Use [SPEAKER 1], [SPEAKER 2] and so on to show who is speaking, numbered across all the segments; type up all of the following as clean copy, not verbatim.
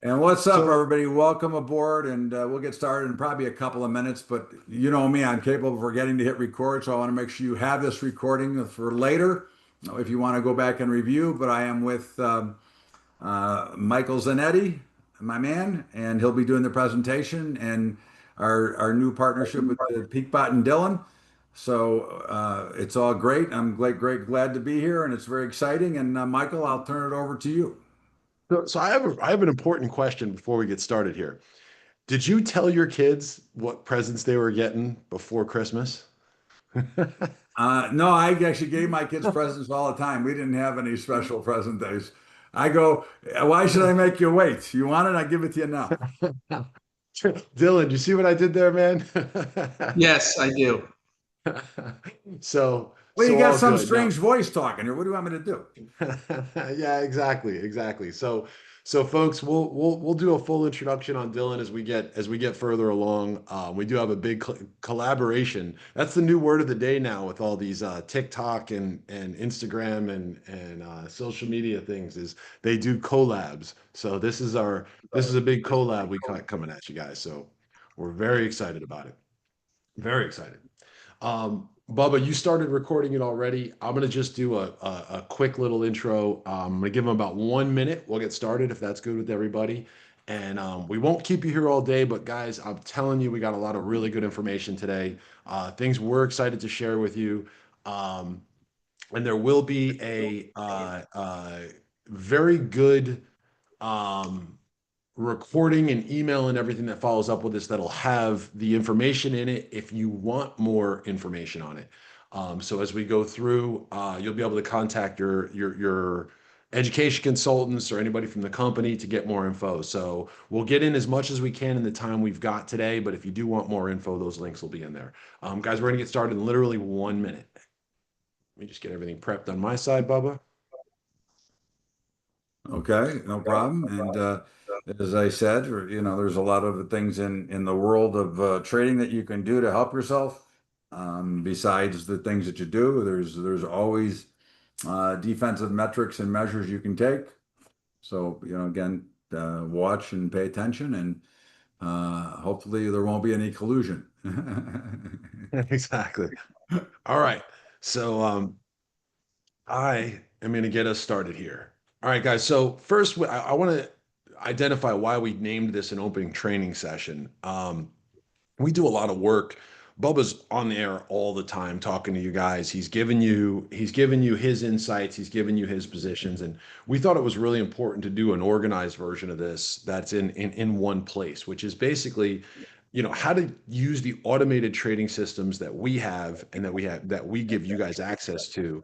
[SPEAKER 1] And what's up,
[SPEAKER 2] So,
[SPEAKER 1] everybody? Welcome aboard, and we'll get started in probably a couple of minutes. But you know me, I'm capable of forgetting to hit record, so I want to make sure you have this recording for later if you want to go back and review. But I am with Michael Zanetti, my man, and he'll be doing the presentation and our new partnership with Peakbot and Dylan. So it's all great. I'm glad to be here, and it's very exciting. And Michael, I'll turn it over to you.
[SPEAKER 2] so I have an important question before we get started here. Did you tell your kids what presents they were getting before Christmas?
[SPEAKER 1] No, I actually gave my kids presents all the time. We didn't have any special present days. I go, why should I make you wait? You want it? I give it to you now.
[SPEAKER 2] Dylan, you see what I did there, man?
[SPEAKER 3] Yes, I do.
[SPEAKER 2] So,
[SPEAKER 1] Well, you
[SPEAKER 2] so
[SPEAKER 1] got
[SPEAKER 2] all
[SPEAKER 1] some
[SPEAKER 2] good. Now,
[SPEAKER 1] strange voice talking here. What do you want me to do?
[SPEAKER 2] yeah, exactly. So folks, we'll do a full introduction on Dylan as we get further along. We do have a big collaboration. That's the new word of the day now with all these TikTok and Instagram and social media things. Is they do collabs. So this is a big collab we got coming at you guys. So we're very excited about it. Very excited. Bubba, you started recording it already. I'm going to just do a quick little intro. I'm going to give them about 1 minute. We'll get started if that's good with everybody. And we won't keep you here all day, but guys, I'm telling you, we got a lot of really good information today. Things we're excited to share with you. Um, and there will be a very good um, recording and email and everything that follows up with this that'll have the information in it if you want more information on it. So as we go through, you'll be able to contact your education consultants or anybody from the company to get more info. So we'll get in as much as we can in the time we've got today. But if you do want more info, those links will be in there. Guys, we're gonna get started in literally 1 minute. Let me just get everything prepped on my side, Bubba.
[SPEAKER 1] Okay, no problem. And as I said, there's a lot of things in the world of trading that you can do to help yourself. Besides the things that you do, there's always defensive metrics and measures you can take. So, again, watch and pay attention, and hopefully there won't be any collusion.
[SPEAKER 2] Exactly. All right. So I am going to get us started here. All right, guys. So first, I want to identify why we named this an opening training session. We do a lot of work. Bubba's on the air all the time talking to you guys. He's given you his insights, he's given you his positions, and we thought it was really important to do an organized version of this that's in one place, which is basically, how to use the automated trading systems that we have and that we give you guys access to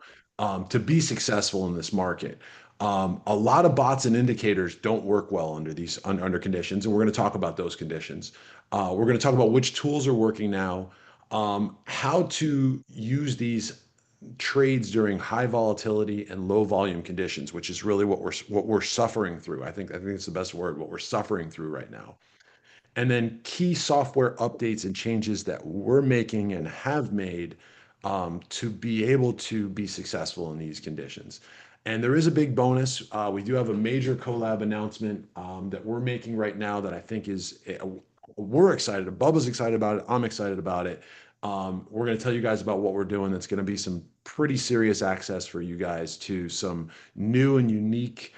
[SPEAKER 2] be successful in this market. A lot of bots and indicators don't work well under under conditions, and we're going to talk about those conditions. We're going to talk about which tools are working now, how to use these trades during high volatility and low volume conditions, which is really what we're suffering through. I think it's the best word. What we're suffering through right now, and then key software updates and changes that we're making and have made to be able to be successful in these conditions. And there is a big bonus. We do have a major collab announcement that we're making right now that I think we're excited. Bubba's excited about it. I'm excited about it. We're going to tell you guys about what we're doing. That's going to be some pretty serious access for you guys to some new and unique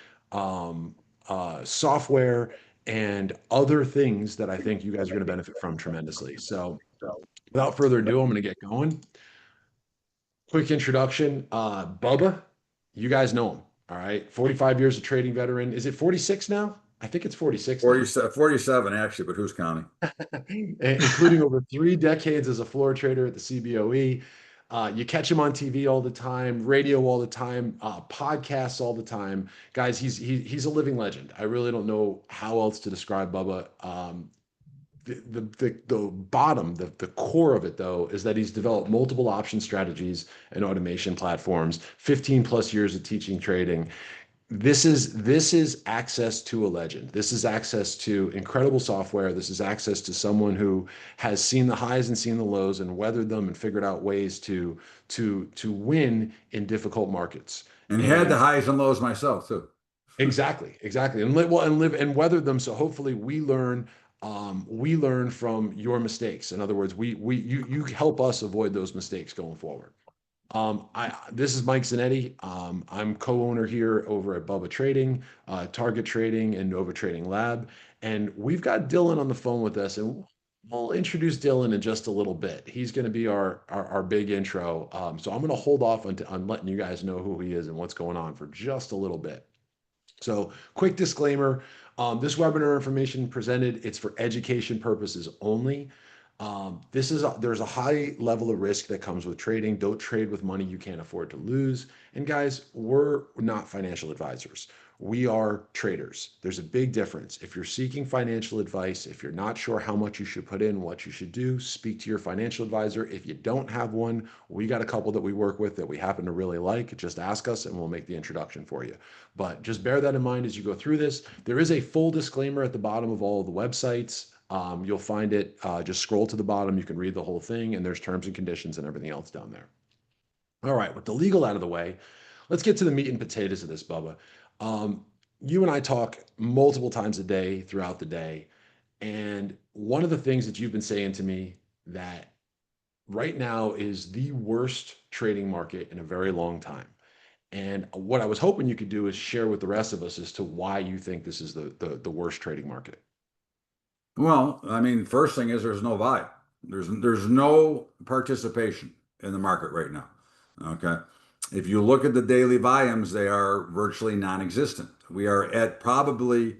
[SPEAKER 2] software and other things that I think you guys are going to benefit from tremendously. So, without further ado, I'm going to get going. Quick introduction. Bubba, you guys know him. All right. 45 years of trading veteran. Is it 46 now? I think it's 46 now.
[SPEAKER 1] 47 actually, but who's counting?
[SPEAKER 2] Including over 3 decades as a floor trader at the CBOE. You catch him on TV all the time, radio all the time, podcasts all the time. Guys, he's a living legend. I really don't know how else to describe Bubba. The bottom, the core of it though, is that he's developed multiple option strategies and automation platforms, 15 plus years of teaching trading. This is access to a legend. This is access to incredible software. This is access to someone who has seen the highs and seen the lows and weathered them and figured out ways to win in difficult markets.
[SPEAKER 1] And had the
[SPEAKER 2] And
[SPEAKER 1] highs and lows myself too.
[SPEAKER 2] Exactly, exactly, and live well and live and weather them. So hopefully we learn from your mistakes. In other words, you help us avoid those mistakes going forward. This is Mike Zanetti. I'm co-owner here over at Bubba Trading, Target Trading, and Nova Trading Lab, and we've got Dylan on the phone with us, and we'll introduce Dylan in just a little bit. He's going to be our big intro. So I'm going to hold off on letting you guys know who he is and what's going on for just a little bit. So, quick disclaimer, this webinar information presented, it's for education purposes only. There's a high level of risk that comes with trading. Don't trade with money you can't afford to lose. And guys, we're not financial advisors. We are traders. There's a big difference. If you're seeking financial advice, if you're not sure how much you should put in, what you should do, speak to your financial advisor. If you don't have one, we got a couple that we work with that we happen to really like. Just ask us and we'll make the introduction for you. But just bear that in mind as you go through this. There is a full disclaimer at the bottom of all of the websites. You'll find it, just scroll to the bottom. You can read the whole thing, and there's terms and conditions and everything else down there. All right, with the legal out of the way, let's get to the meat and potatoes of this, Bubba. You and I talk multiple times a day throughout the day. And one of the things that you've been saying to me that right now is the worst trading market in a very long time. And what I was hoping you could do is share with the rest of us as to why you think this is the worst trading market.
[SPEAKER 1] Well, I mean, first thing is there's no volume. There's no participation in the market right now. Okay. If you look at the daily volumes, they are virtually non-existent. We are at probably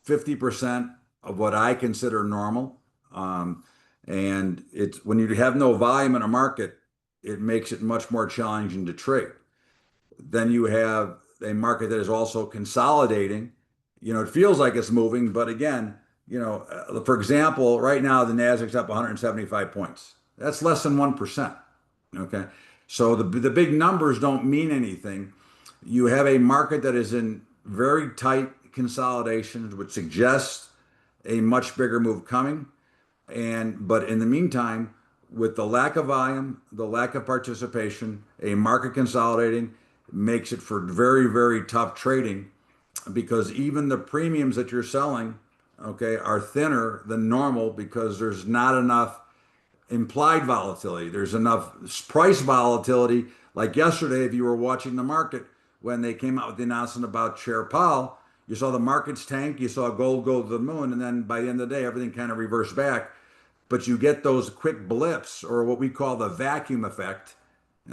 [SPEAKER 1] 50% of what I consider normal. And it's when you have no volume in a market, it makes it much more challenging to trade. Then you have a market that is also consolidating. It feels like it's moving, but again, for example, right now the Nasdaq's up 175 points. That's less than 1%. Okay. So the big numbers don't mean anything. You have a market that is in very tight consolidation, which suggests a much bigger move coming. But in the meantime, with the lack of volume, the lack of participation, a market consolidating makes it for very, very tough trading because even the premiums that you're selling, okay, are thinner than normal because there's not enough implied volatility. There's enough price volatility. Like yesterday, if you were watching the market when they came out with the announcement about Chair Powell, you saw the markets tank, you saw gold go to the moon, and then by the end of the day, everything kind of reversed back. But you get those quick blips or what we call the vacuum effect,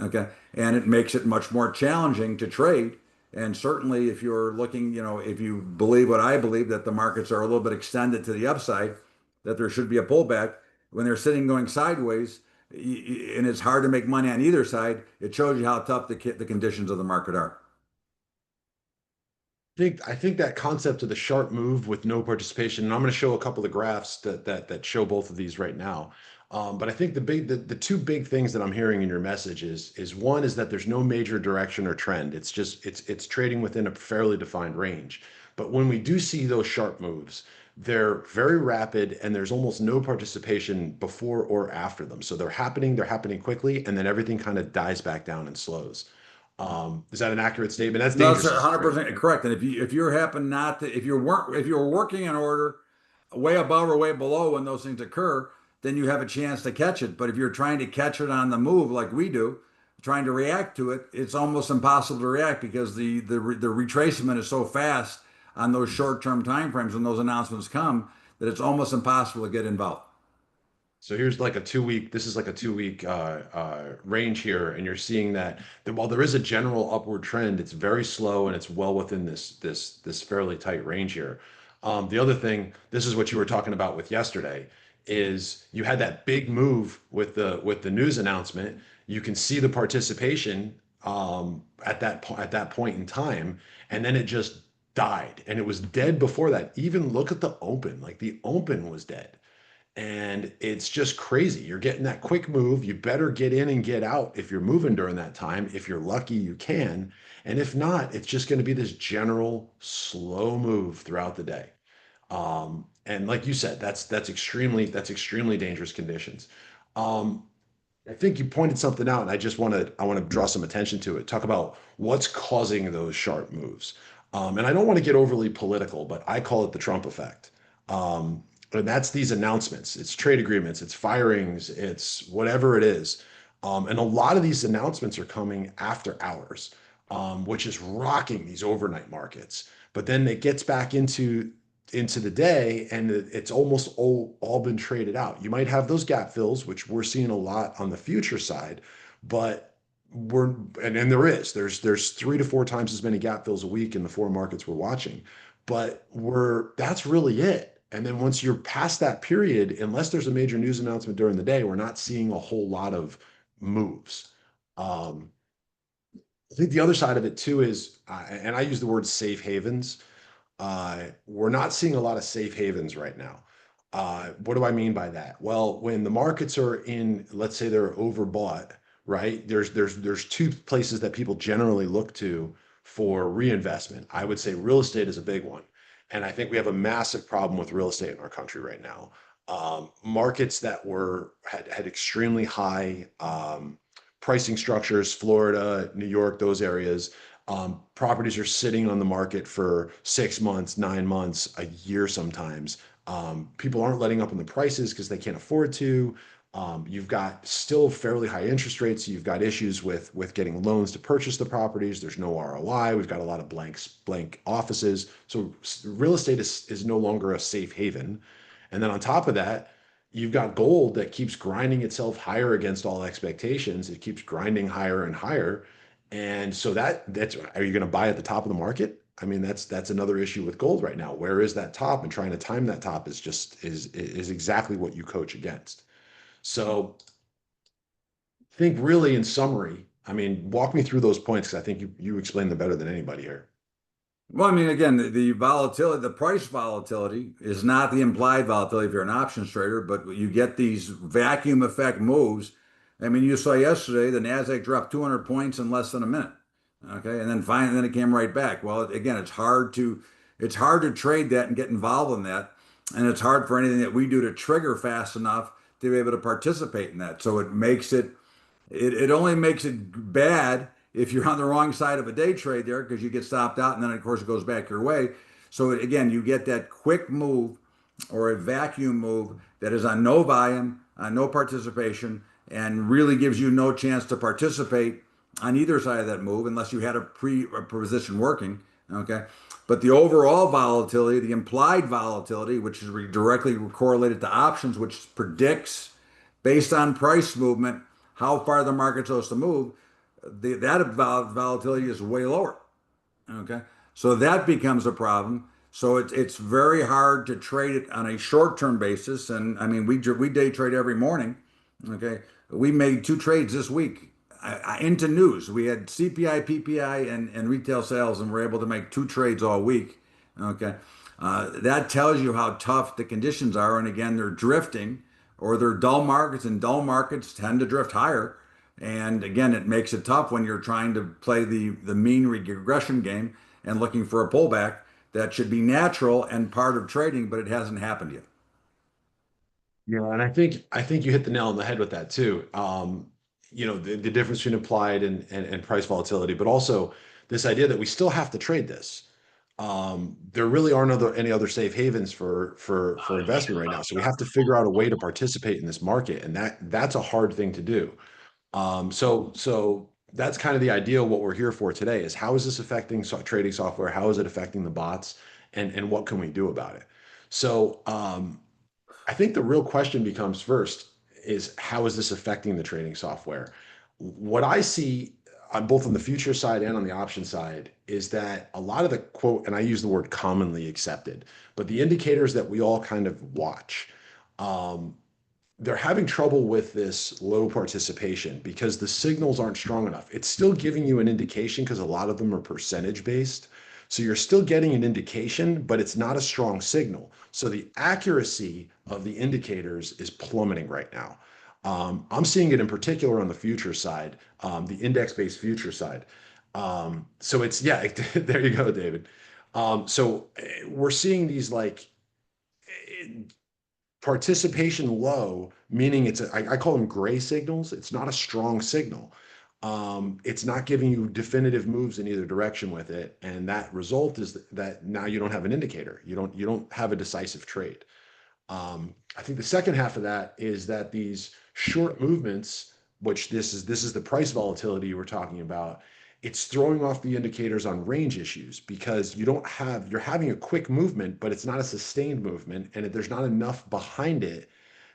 [SPEAKER 1] okay, and it makes it much more challenging to trade. And certainly, if you're looking, if you believe what I believe that the markets are a little bit extended to the upside, that there should be a pullback when they're sitting going sideways, and it's hard to make money on either side. It shows you how tough the conditions of the market are.
[SPEAKER 2] I think that concept of the sharp move with no participation, and I'm going to show a couple of graphs that show both of these right now. But I think the two big things that I'm hearing in your message is one is that there's no major direction or trend. It's just it's trading within a fairly defined range. But when we do see those sharp moves, they're very rapid and there's almost no participation before or after them. So they're happening quickly, and then everything kind of dies back down and slows. Is that an accurate statement? That's
[SPEAKER 1] No, that's
[SPEAKER 2] dangerous.
[SPEAKER 1] 100% correct. And if you happen not to, if you're working in order way above or way below when those things occur, then you have a chance to catch it. But if you're trying to catch it on the move like we do, trying to react to it, it's almost impossible to react because the retracement is so fast on those short-term time frames when those announcements come that it's almost impossible to get involved.
[SPEAKER 2] So here's like a 2 week, this is like a 2 week range here, and you're seeing that while there is a general upward trend, it's very slow and it's well within this fairly tight range here. The other thing, this is what you were talking about with yesterday, is you had that big move with the news announcement. You can see the participation at that point in time, and then it just died, and it was dead before that. Even look at the open, like the open was dead. And it's just crazy. You're getting that quick move. You better get in and get out if you're moving during that time. If you're lucky, you can. And if not, it's just going to be this general slow move throughout the day. And like you said, that's extremely dangerous conditions. Um, I think you pointed something out, and I want to draw some attention to it. Talk about what's causing those sharp moves. And I don't want to get overly political, but I call it the Trump effect. And that's these announcements. It's trade agreements, it's firings, it's whatever it is. And a lot of these announcements are coming after hours, which is rocking these overnight markets. But then it gets back into the day and it's almost all been traded out. You might have those gap fills, which we're seeing a lot on the future side, but we're and there's 3 to 4 times as many gap fills a week in the four markets we're watching, but that's really it. And then once you're past that period, unless there's a major news announcement during the day, we're not seeing a whole lot of moves. um, I think the other side of it too is, and I use the word safe havens. We're not seeing a lot of safe havens right now. What do I mean by that? Well, when the markets are in, let's say they're overbought, right? There's two places that people generally look to for reinvestment. I would say real estate is a big one, and I think we have a massive problem with real estate in our country right now. Markets that had extremely high pricing structures, Florida, New York, those areas. Properties are sitting on the market for 6 months, 9 months, a year sometimes. People aren't letting up on the prices because they can't afford to. You've got still fairly high interest rates. You've got issues with getting loans to purchase the properties. There's no ROI. We've got a lot of blank offices. So real estate is no longer a safe haven. And then on top of that, you've got gold that keeps grinding itself higher against all expectations. It keeps grinding higher and higher. And so that's are you going to buy at the top of the market? I mean, that's another issue with gold right now. Where is that top? And trying to time that top is exactly what you coach against. So I think really in summary, I mean, walk me through those points because I think you explain them better than anybody here.
[SPEAKER 1] Well, I mean, again, the volatility, the price volatility is not the implied volatility if you're an options trader, but you get these vacuum effect moves. I mean, you saw yesterday the Nasdaq dropped 200 points in less than a minute. Okay, and then finally, then it came right back. Well, again, it's hard to trade that and get involved in that, and it's hard for anything that we do to trigger fast enough to be able to participate in that. So it only makes it bad if you're on the wrong side of a day trade there because you get stopped out and then of course it goes back your way. So again, you get that quick move or a vacuum move that is on no volume, on no participation, and really gives you no chance to participate on either side of that move unless you had a position working. Okay. But the overall volatility, the implied volatility, which is directly correlated to options, which predicts based on price movement how far the market's supposed to move, that volatility is way lower. Okay, so that becomes a problem. So it's very hard to trade it on a short-term basis. And I mean, we day trade every morning. Okay, we made two trades this week into news. We had CPI, PPI, and retail sales, and we're able to make two trades all week. Okay, that tells you how tough the conditions are. And again, they're drifting, or they're dull markets, and dull markets tend to drift higher. And again, it makes it tough when you're trying to play the mean regression game and looking for a pullback that should be natural and part of trading, but it hasn't happened yet.
[SPEAKER 2] Yeah, and I think you hit the nail on the head with that too. The difference between applied and price volatility, but also this idea that we still have to trade this. There really aren't any other safe havens for investment right now. So we have to figure out a way to participate in this market, and that's a hard thing to do. So that's kind of the idea of what we're here for today is how is this affecting trading software? How is it affecting the bots? And what can we do about it? So I think the real question becomes first is how is this affecting the trading software? What I see on both on the future side and on the option side is that a lot of the quote, and I use the word commonly accepted, but the indicators that we all kind of watch, um, they're having trouble with this low participation because the signals aren't strong enough. It's still giving you an indication because a lot of them are percentage based. So you're still getting an indication, but it's not a strong signal. So the accuracy of the indicators is plummeting right now. I'm seeing it in particular on the future side, the index-based future side. So it's, yeah, there you go, David. We're seeing these like participation low, meaning I call them gray signals. It's not a strong signal. it's not giving you definitive moves in either direction with it. And that result is that now you don't have an indicator. You don't have a decisive trade. I think the second half of that is that these short movements, which this is the price volatility you were talking about, it's throwing off the indicators on range issues because you're having a quick movement, but it's not a sustained movement, and there's not enough behind it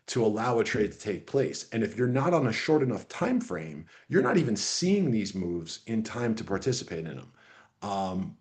[SPEAKER 2] to allow a trade to take place. And if you're not on a short enough time frame, you're not even seeing these moves in time to participate in them.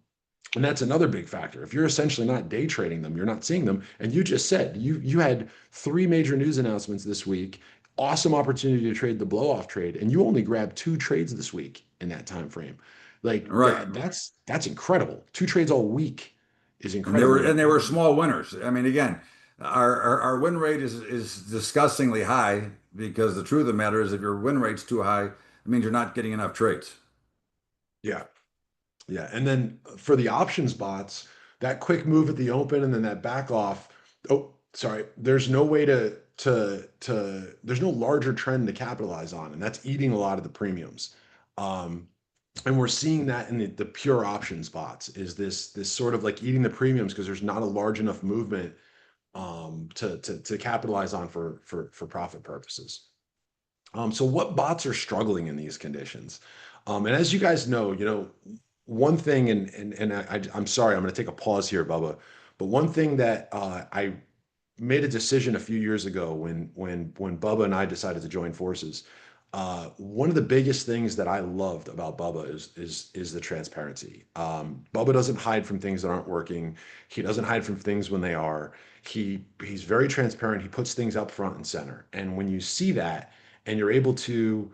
[SPEAKER 2] And that's another big factor. If you're essentially not day trading them, you're not seeing them. And you just said you had 3 major news announcements this week. Awesome opportunity to trade the blow off trade, and you only grabbed 2 trades this week in that time frame. Like
[SPEAKER 1] Right.
[SPEAKER 2] that's incredible. 2 trades all week is
[SPEAKER 1] And
[SPEAKER 2] incredible.
[SPEAKER 1] they were small winners. I mean, again, our win rate is disgustingly high because the truth of the matter is if your win rate's too high, it means you're not getting enough trades.
[SPEAKER 2] Yeah. Yeah, and then for the options bots, that quick move at the open and then that back off. Oh, sorry. There's no way there's no larger trend to capitalize on, and that's eating a lot of the premiums. Um, and we're seeing that in the pure options bots is this sort of like eating the premiums because there's not a large enough movement to capitalize on for profit purposes. So what bots are struggling in these conditions? And as you guys know, one thing, I'm sorry, I'm going to take a pause here, Bubba, but one thing that I made a decision a few years ago when Bubba and I decided to join forces. One of the biggest things that I loved about Bubba is the transparency. Bubba doesn't hide from things that aren't working. He doesn't hide from things when they are. He's very transparent. He puts things up front and center. And when you see that, and you're able to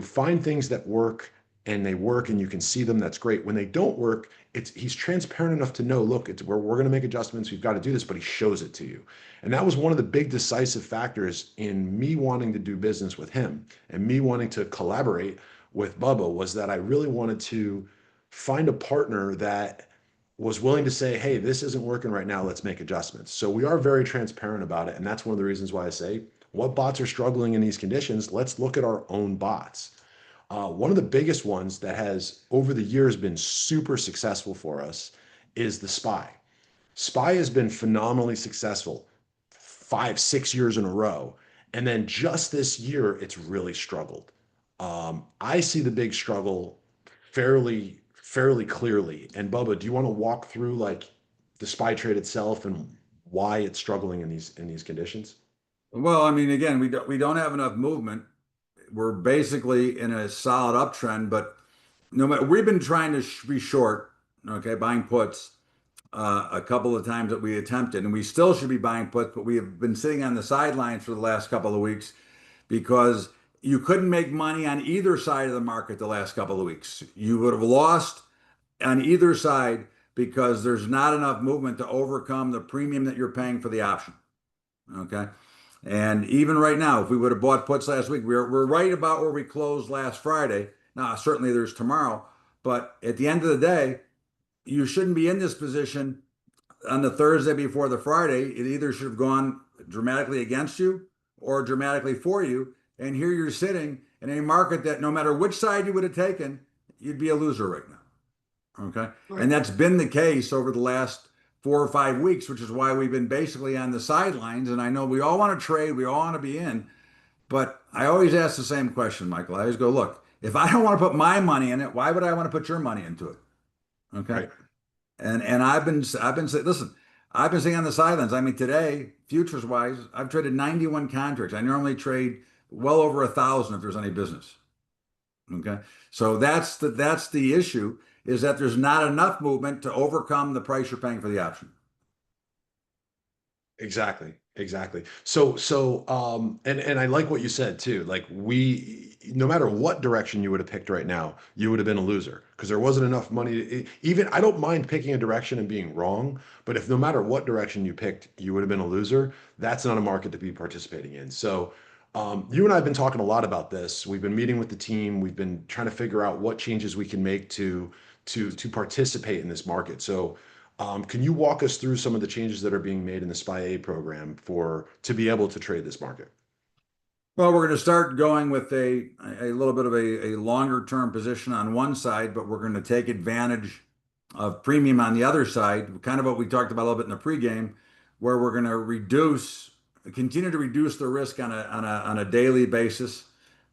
[SPEAKER 2] find things that work and they work and you can see them, that's great. When they don't work, he's transparent enough to know, look, we're going to make adjustments. We've got to do this, but he shows it to you. And that was one of the big decisive factors in me wanting to do business with him and me wanting to collaborate with Bubba was that I really wanted to find a partner that was willing to say, hey, this isn't working right now. Let's make adjustments. So we are very transparent about it. And that's one of the reasons why I say, what bots are struggling in these conditions? Let's look at our own bots. One of the biggest ones that has over the years been super successful for us is the SPY. SPY has been phenomenally successful 5, 6 years in a row. And then just this year, it's really struggled. I see the big struggle fairly clearly. And Bubba, do you want to walk through like the SPY trade itself and why it's struggling in these conditions?
[SPEAKER 1] Well, I mean, again, we don't have enough movement. We're basically in a solid uptrend, but no matter we've been trying to be short, okay, buying puts a couple of times that we attempted, and we still should be buying puts, but we have been sitting on the sidelines for the last couple of weeks because you couldn't make money on either side of the market the last couple of weeks. You would have lost on either side because there's not enough movement to overcome the premium that you're paying for the option. Okay. And even right now, if we would have bought puts last week, we're right about where we closed last Friday. Now, certainly there's tomorrow, but at the end of the day, you shouldn't be in this position on the Thursday before the Friday. It either should have gone dramatically against you or dramatically for you. And here you're sitting in a market that no matter which side you would have taken, you'd be a loser right now. Okay. And that's been the case over the last 4 or 5 weeks, which is why we've been basically on the sidelines. And I know we all want to trade, we all want to be in, but I always ask the same question, Michael. I always go, look, if I don't want to put my money in it, why would I want to put your money into it? Okay.
[SPEAKER 2] Right.
[SPEAKER 1] And I've been saying, listen, I've been sitting on the sidelines. I mean, today, futures wise, I've traded 91 contracts. I normally trade well over 1,000 if there's any business. Okay. So that's the issue is that there's not enough movement to overcome the price you're paying for the option.
[SPEAKER 2] Exactly. And I like what you said too. Like no matter what direction you would have picked right now, you would have been a loser because there wasn't enough money. Even I don't mind picking a direction and being wrong, but if no matter what direction you picked, you would have been a loser. That's not a market to be participating in. So, you and I have been talking a lot about this. We've been meeting with the team. We've been trying to figure out what changes we can make to participate in this market. So. Can you walk us through some of the changes that are being made in the SPY A program to be able to trade this market?
[SPEAKER 1] Well, we're going to start going with a little bit of a longer term position on one side, but we're going to take advantage of premium on the other side, kind of what we talked about a little bit in the pregame, where we're going to continue to reduce the risk on a daily basis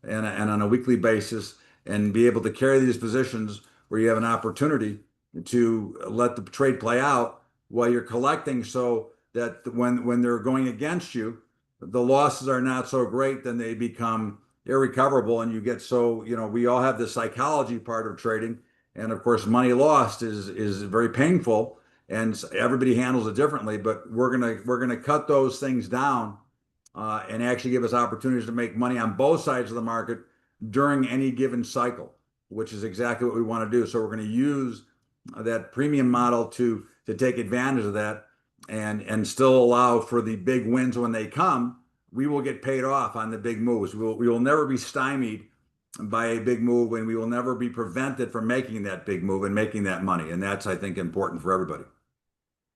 [SPEAKER 1] and on a weekly basis, and be able to carry these positions where you have an opportunity to let the trade play out while you're collecting, so that when they're going against you, the losses are not so great, then they become irrecoverable, and you get so, we all have the psychology part of trading, and of course money lost is very painful, and everybody handles it differently, but we're gonna cut those things down, and actually give us opportunities to make money on both sides of the market during any given cycle, which is exactly what we want to do. So we're going to use that premium model to take advantage of that, and still allow for the big wins when they come. We will get paid off on the big moves. We will never be stymied by a big move, and we will never be prevented from making that big move and making that money. And that's, I think, important for everybody.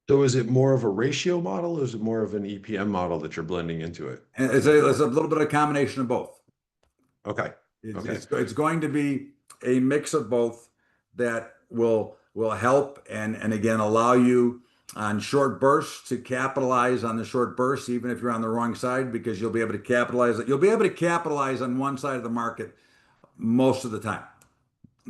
[SPEAKER 2] So is it more of a ratio model, or is it more of an EPM model that you're blending into it?
[SPEAKER 1] And it's a little bit of a combination of both.
[SPEAKER 2] Okay.
[SPEAKER 1] It's,
[SPEAKER 2] Okay.
[SPEAKER 1] it's going to be a mix of both that will help, and again allow you on short bursts to capitalize on the short bursts, even if you're on the wrong side, because you'll be able to capitalize. You'll be able to capitalize on one side of the market most of the time.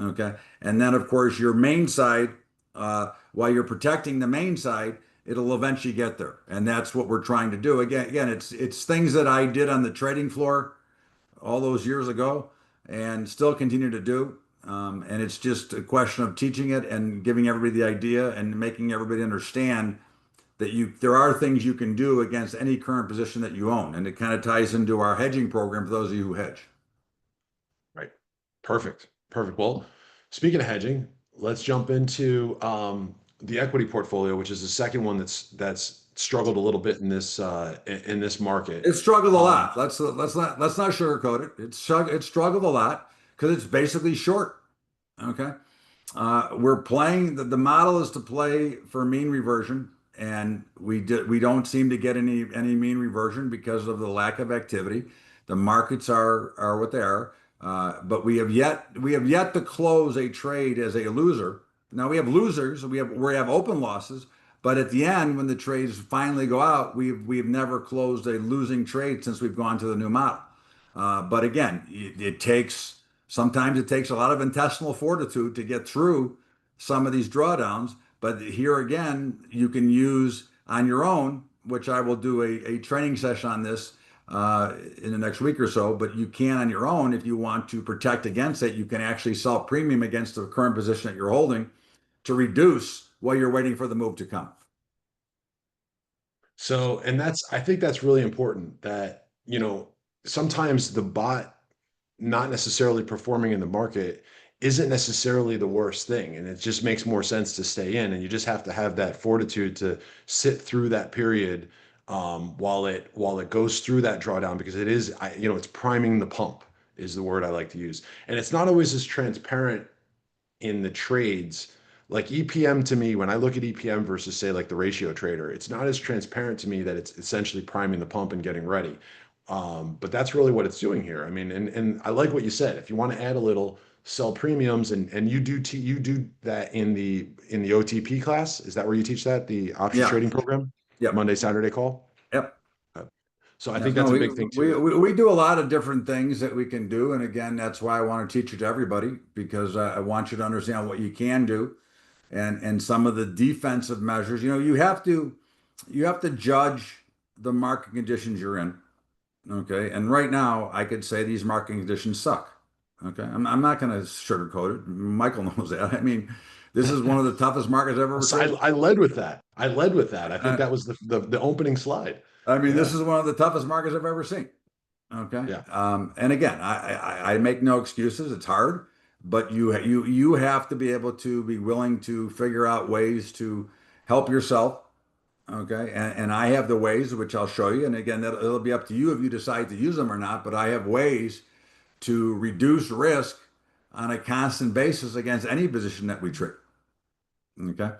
[SPEAKER 1] Okay, and then of course your main side, while you're protecting the main side, it'll eventually get there, and that's what we're trying to do. Again, it's things that I did on the trading floor all those years ago and still continue to do. And it's just a question of teaching it and giving everybody the idea and making everybody understand that there are things you can do against any current position that you own. And it kind of ties into our hedging program for those of you who hedge.
[SPEAKER 2] Right. Perfect. Perfect. Well, speaking of hedging, let's jump into the equity portfolio, which is the second one that's struggled a little bit in this market.
[SPEAKER 1] It struggled a
[SPEAKER 2] Um,
[SPEAKER 1] lot. Let's not sugarcoat it. It struggled a lot because it's basically short. Okay. We're playing the model is to play for mean reversion, and we don't seem to get any mean reversion because of the lack of activity. The markets are what they are, but we have yet to close a trade as a loser. Now we have losers, we have open losses, but at the end, when the trades finally go out, we've never closed a losing trade since we've gone to the new model. But again, sometimes it takes a lot of intestinal fortitude to get through some of these drawdowns. But here again, you can use on your own, which I will do a training session on this in the next week or so. But you can on your own, if you want to protect against it, you can actually sell premium against the current position that you're holding to reduce while you're waiting for the move to come.
[SPEAKER 2] so, and I think that's really important that, sometimes the bot not necessarily performing in the market isn't necessarily the worst thing. And it just makes more sense to stay in. And you just have to have that fortitude to sit through that period while it goes through that drawdown, because it is, it's priming the pump is the word I like to use. And it's not always as transparent in the trades. Like EPM to me, when I look at EPM versus say like the ratio trader, it's not as transparent to me that it's essentially priming the pump and getting ready. But that's really what it's doing here. I mean, and I like what you said. If you want to add a little, sell premiums, and you do that in the OTP class. Is that where you teach that, the options
[SPEAKER 1] Yeah.
[SPEAKER 2] trading program,
[SPEAKER 1] Yep.
[SPEAKER 2] Monday, Saturday call?
[SPEAKER 1] Yep.
[SPEAKER 2] So I
[SPEAKER 1] Yeah,
[SPEAKER 2] think
[SPEAKER 1] no,
[SPEAKER 2] that's a
[SPEAKER 1] we,
[SPEAKER 2] big thing
[SPEAKER 1] we,
[SPEAKER 2] too.
[SPEAKER 1] we, we do a lot of different things that we can do. And again, that's why I want to teach it to everybody, because I want you to understand what you can do, and some of the defensive measures. You have to judge the market conditions you're in. Okay. And right now, I could say these market conditions suck. Okay. I'm not going to sugarcoat it. Michael knows that. I mean, this is one of the toughest markets I've ever
[SPEAKER 2] So
[SPEAKER 1] traded.
[SPEAKER 2] I led with that. I led with that. I think
[SPEAKER 1] Uh,
[SPEAKER 2] that was the opening slide.
[SPEAKER 1] I mean, this
[SPEAKER 2] Yeah.
[SPEAKER 1] is one of the toughest markets I've ever seen. Okay.
[SPEAKER 2] Yeah.
[SPEAKER 1] And again, I make no excuses. It's hard, but you have to be able to be willing to figure out ways to help yourself. Okay. And I have the ways, which I'll show you. And again, it'll be up to you if you decide to use them or not. But I have ways to reduce risk on a constant basis against any position that we trade. Okay.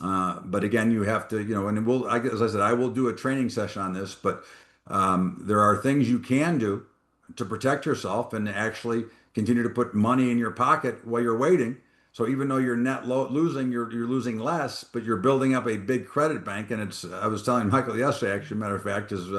[SPEAKER 1] But again, you have to, and as I said, I will do a training session on this, but there are things you can do to protect yourself and actually continue to put money in your pocket while you're waiting. So even though you're net losing, you're losing less, but you're building up a big credit bank. And it's I was telling Michael yesterday, actually, matter of fact, is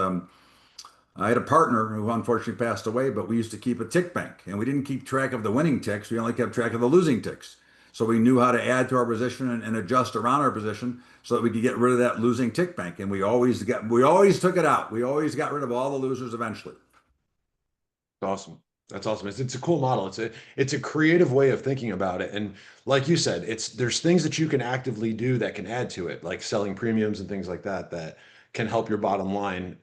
[SPEAKER 1] I had a partner who unfortunately passed away, but we used to keep a tick bank, and we didn't keep track of the winning ticks. We only kept track of the losing ticks. So we knew how to add to our position and adjust around our position so that we could get rid of that losing tick bank. And we always took it out. We always got rid of all the losers eventually.
[SPEAKER 2] Awesome. That's awesome. It's a cool model. It's a creative way of thinking about it. And like you said, there's things that you can actively do that can add to it, like selling premiums and things like that, that can help your bottom line,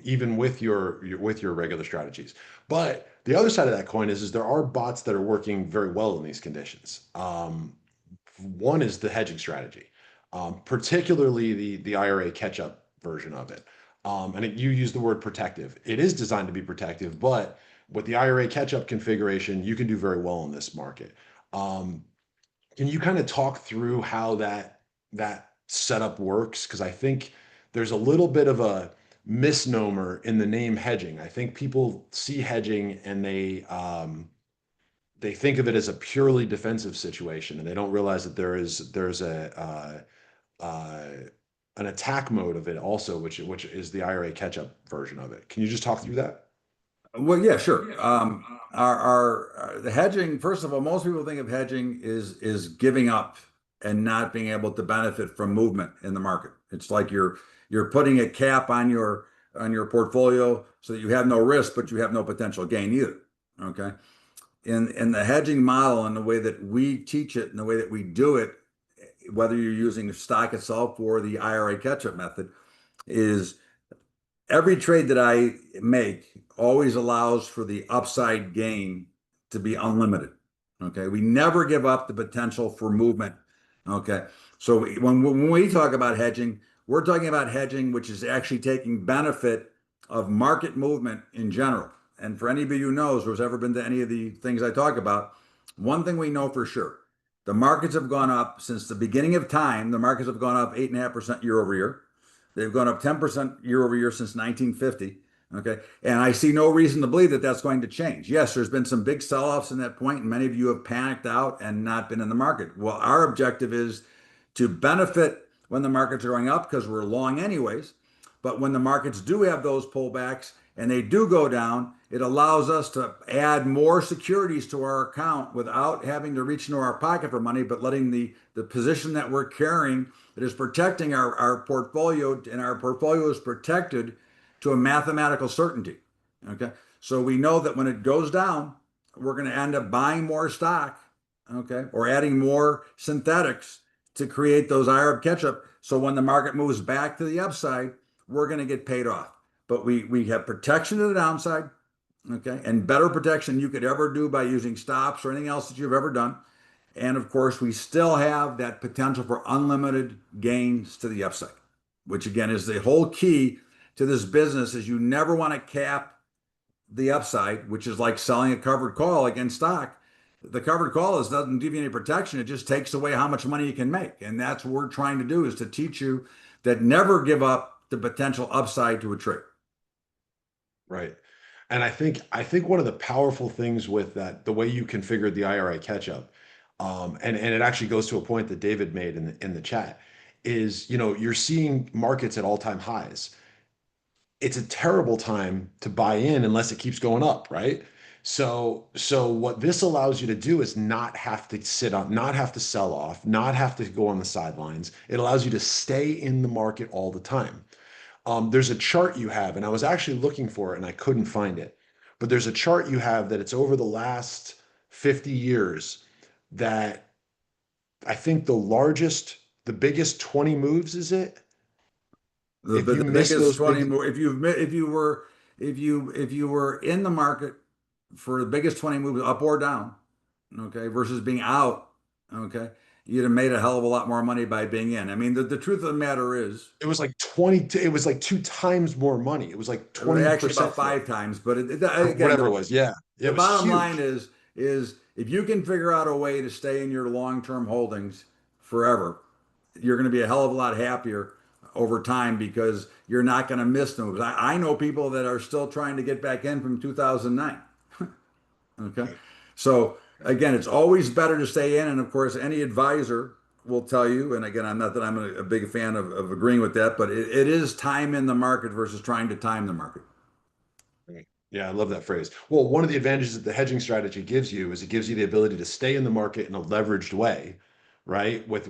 [SPEAKER 2] even with your regular strategies. But the other side of that coin is there are bots that are working very well in these conditions. One is the hedging strategy, particularly the IRA catch-up version of it. You use the word protective. It is designed to be protective, but with the IRA catch-up configuration, you can do very well in this market. Can you kind of talk through how that setup works? Because I think there's a little bit of a misnomer in the name hedging. I think people see hedging and they think of it as a purely defensive situation, and they don't realize that there's an attack mode of it also, which is the IRA catch-up version of it. Can you just talk through that?
[SPEAKER 1] Well, yeah, sure. The hedging, first of all, most people think of hedging is giving up and not being able to benefit from movement in the market. It's like you're putting a cap on your portfolio so that you have no risk, but you have no potential gain either. Okay. In the hedging model and the way that we teach it and the way that we do it, whether you're using the stock itself or the IRA catch-up method, is every trade that I make always allows for the upside gain to be unlimited. Okay. We never give up the potential for movement. Okay. So when we talk about hedging, we're talking about hedging, which is actually taking benefit of market movement in general. And for anybody who knows or has ever been to any of the things I talk about, one thing we know for sure, the markets have gone up since the beginning of time. The markets have gone up 8.5% year over year. They've gone up 10% year over year since 1950. Okay. And I see no reason to believe that that's going to change. Yes, there's been some big sell-offs in that point, and many of you have panicked out and not been in the market. Well, our objective is to benefit when the markets are going up because we're long anyways. But when the markets do have those pullbacks and they do go down, it allows us to add more securities to our account without having to reach into our pocket for money, but letting the position that we're carrying that is protecting our portfolio, and our portfolio is protected to a mathematical certainty. Okay. So we know that when it goes down, we're going to end up buying more stock, okay, or adding more synthetics to create those IRB catch-up. So when the market moves back to the upside, we're going to get paid off. But we have protection to the downside, okay, and better protection you could ever do by using stops or anything else that you've ever done. And of course, we still have that potential for unlimited gains to the upside, which again is the whole key to this business. Is you never want to cap the upside, which is like selling a covered call against stock. The covered call doesn't give you any protection. It just takes away how much money you can make. And that's what we're trying to do, is to teach you that never give up the potential upside to a trade.
[SPEAKER 2] Right. And I think one of the powerful things with that, the way you configured the IRA catch-up, and it actually goes to a point that David made in the chat, is you're seeing markets at all-time highs. It's a terrible time to buy in unless it keeps going up, right? So what this allows you to do is not have to sit on, not have to sell off, not have to go on the sidelines. It allows you to stay in the market all the time. There's a chart you have, and I was actually looking for it and I couldn't find it. But there's a chart you have that it's over the last 50 years that I think the biggest 20 moves, is it? If
[SPEAKER 1] The
[SPEAKER 2] you miss
[SPEAKER 1] biggest
[SPEAKER 2] those
[SPEAKER 1] 20
[SPEAKER 2] big,
[SPEAKER 1] more, if you were in the market for the biggest 20 moves up or down, okay, versus being out, okay, you'd have made a hell of a lot more money by being in. I mean, the truth of the matter is,
[SPEAKER 2] it was like 20, it was like 2 times more money. It was like
[SPEAKER 1] actually about
[SPEAKER 2] 20% more,
[SPEAKER 1] 5 times, but
[SPEAKER 2] or
[SPEAKER 1] again,
[SPEAKER 2] whatever it was. Yeah,
[SPEAKER 1] the
[SPEAKER 2] it was
[SPEAKER 1] bottom line
[SPEAKER 2] huge.
[SPEAKER 1] is if you can figure out a way to stay in your long-term holdings forever, you're going to be a hell of a lot happier over time because you're not going to miss them. I know people that are still trying to get back in from 2009. Okay.
[SPEAKER 2] Right.
[SPEAKER 1] So again, it's always better to stay in. And of course, any advisor will tell you, and again, I'm not that I'm a big fan of agreeing with that, but it is time in the market versus trying to time the market.
[SPEAKER 2] Right. Yeah, I love that phrase. Well, one of the advantages that the hedging strategy gives you is it gives you the ability to stay in the market in a leveraged way, right? With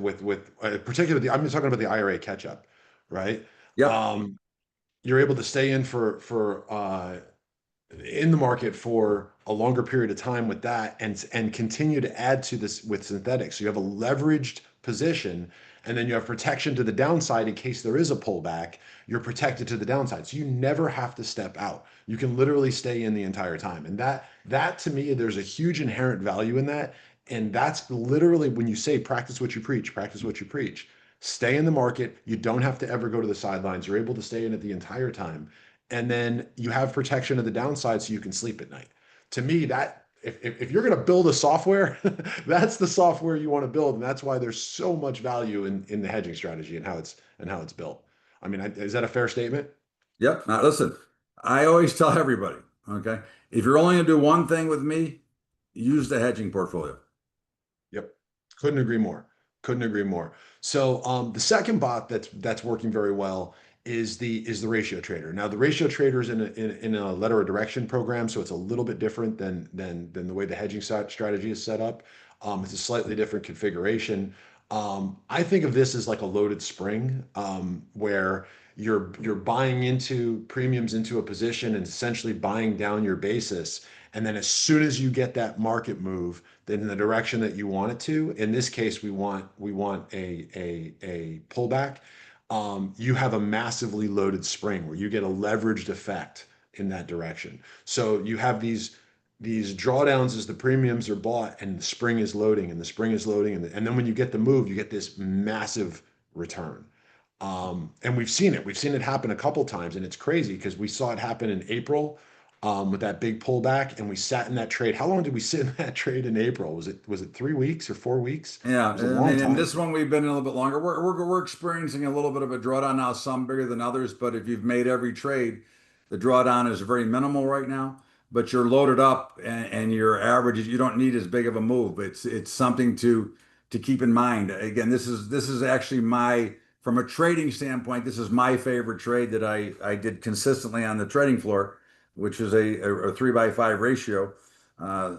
[SPEAKER 2] particularly, I'm talking about the IRA catch up, right?
[SPEAKER 1] Yep.
[SPEAKER 2] Um, you're able to stay in for in the market for a longer period of time with that and continue to add to this with synthetics. So you have a leveraged position and then you have protection to the downside in case there is a pullback. You're protected to the downside. So you never have to step out. You can literally stay in the entire time. And that to me, there's a huge inherent value in that. And that's literally when you say practice what you preach, practice what you preach. Stay in the market. You don't have to ever go to the sidelines. You're able to stay in it the entire time, and then you have protection of the downside so you can sleep at night. To me, that if you're going to build a software, that's the software you want to build, and that's why there's so much value in the hedging strategy and how it's built. I mean, is that a fair statement?
[SPEAKER 1] Yep. Now listen, I always tell everybody, okay, if you're only going to do one thing with me, use the hedging portfolio.
[SPEAKER 2] Yep. Couldn't agree more. Couldn't agree more. So the second bot that's working very well is the ratio trader. Now the ratio trader is in a letter of direction program, so it's a little bit different than the way the hedging strategy is set up. It's a slightly different configuration. I think of this as like a loaded spring, where you're buying into premiums into a position and essentially buying down your basis. And then as soon as you get that market move, then in the direction that you want it to, in this case, we want a pullback. You have a massively loaded spring where you get a leveraged effect in that direction. So you have these drawdowns as the premiums are bought and the spring is loading and the spring is loading and then when you get the move, you get this massive return. And we've seen it happen a couple times, and it's crazy because we saw it happen in April, with that big pullback, and we sat in that trade. How long did we sit in that trade in April? Was it 3 weeks or 4 weeks?
[SPEAKER 1] Yeah,
[SPEAKER 2] It was a
[SPEAKER 1] I
[SPEAKER 2] long
[SPEAKER 1] mean, in
[SPEAKER 2] time.
[SPEAKER 1] this one we've been a little bit longer. We're experiencing a little bit of a drawdown now, some bigger than others. But if you've made every trade, the drawdown is very minimal right now. But you're loaded up, and your averages, you don't need as big of a move. It's something to keep in mind. Again, this is actually my from a trading standpoint, this is my favorite trade that I did consistently on the trading floor, which is a 3 by 5 ratio.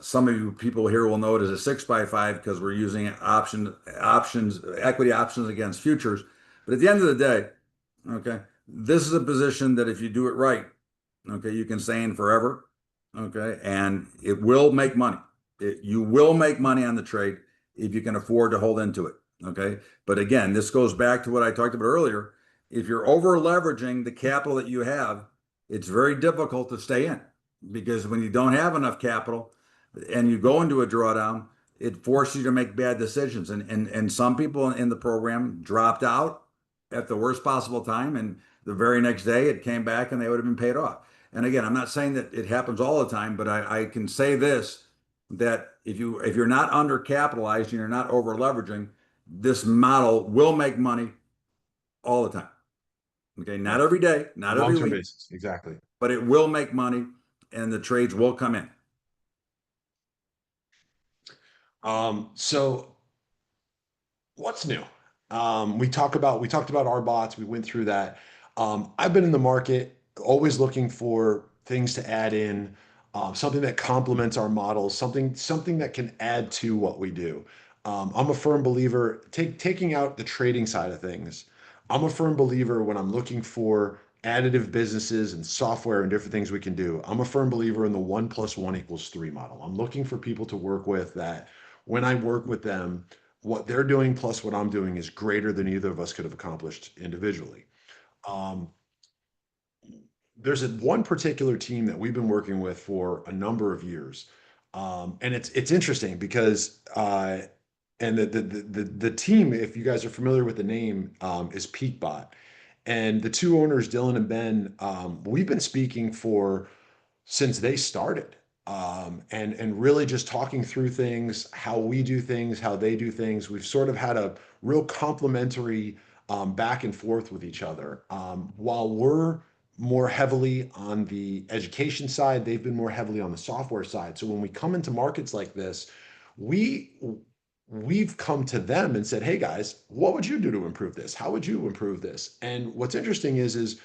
[SPEAKER 1] Some of you people here will know it as a 6 by 5 because we're using equity options against futures. But at the end of the day, okay, this is a position that if you do it right, okay, you can stay in forever, okay, and it will make money. You will make money on the trade if you can afford to hold into it, okay. But again, this goes back to what I talked about earlier. If you're over leveraging the capital that you have, it's very difficult to stay in because when you don't have enough capital and you go into a drawdown, it forces you to make bad decisions. And some people in the program dropped out at the worst possible time, and the very next day it came back and they would have been paid off. And again, I'm not saying that it happens all the time, but I can say this that if you're not undercapitalized and you're not over leveraging, this model will make money all the time. Okay, not
[SPEAKER 2] Yep.
[SPEAKER 1] every day, not every
[SPEAKER 2] Long-term
[SPEAKER 1] week,
[SPEAKER 2] basis. Exactly.
[SPEAKER 1] but it will make money and the trades will come in.
[SPEAKER 2] So what's new? We talked about our bots. We went through that. I've been in the market, always looking for things to add in, something that complements our models, something that can add to what we do. I'm a firm believer, taking out the trading side of things. I'm a firm believer when I'm looking for additive businesses and software and different things we can do. I'm a firm believer in the 1 + 1 = 3 model. I'm looking for people to work with that when I work with them, what they're doing plus what I'm doing is greater than either of us could have accomplished individually. Um, there's one particular team that we've been working with for a number of years, and it's interesting because and the team, if you guys are familiar with the name, is Peakbot, and the two owners, Dylan and Ben, we've been speaking for since they started, and really just talking through things, how we do things, how they do things. We've sort of had a real complementary back and forth with each other. While we're more heavily on the education side, they've been more heavily on the software side. So when we come into markets like this, we we've come to them and said, "Hey guys, what would you do to improve this? How would you improve this?" And what's interesting is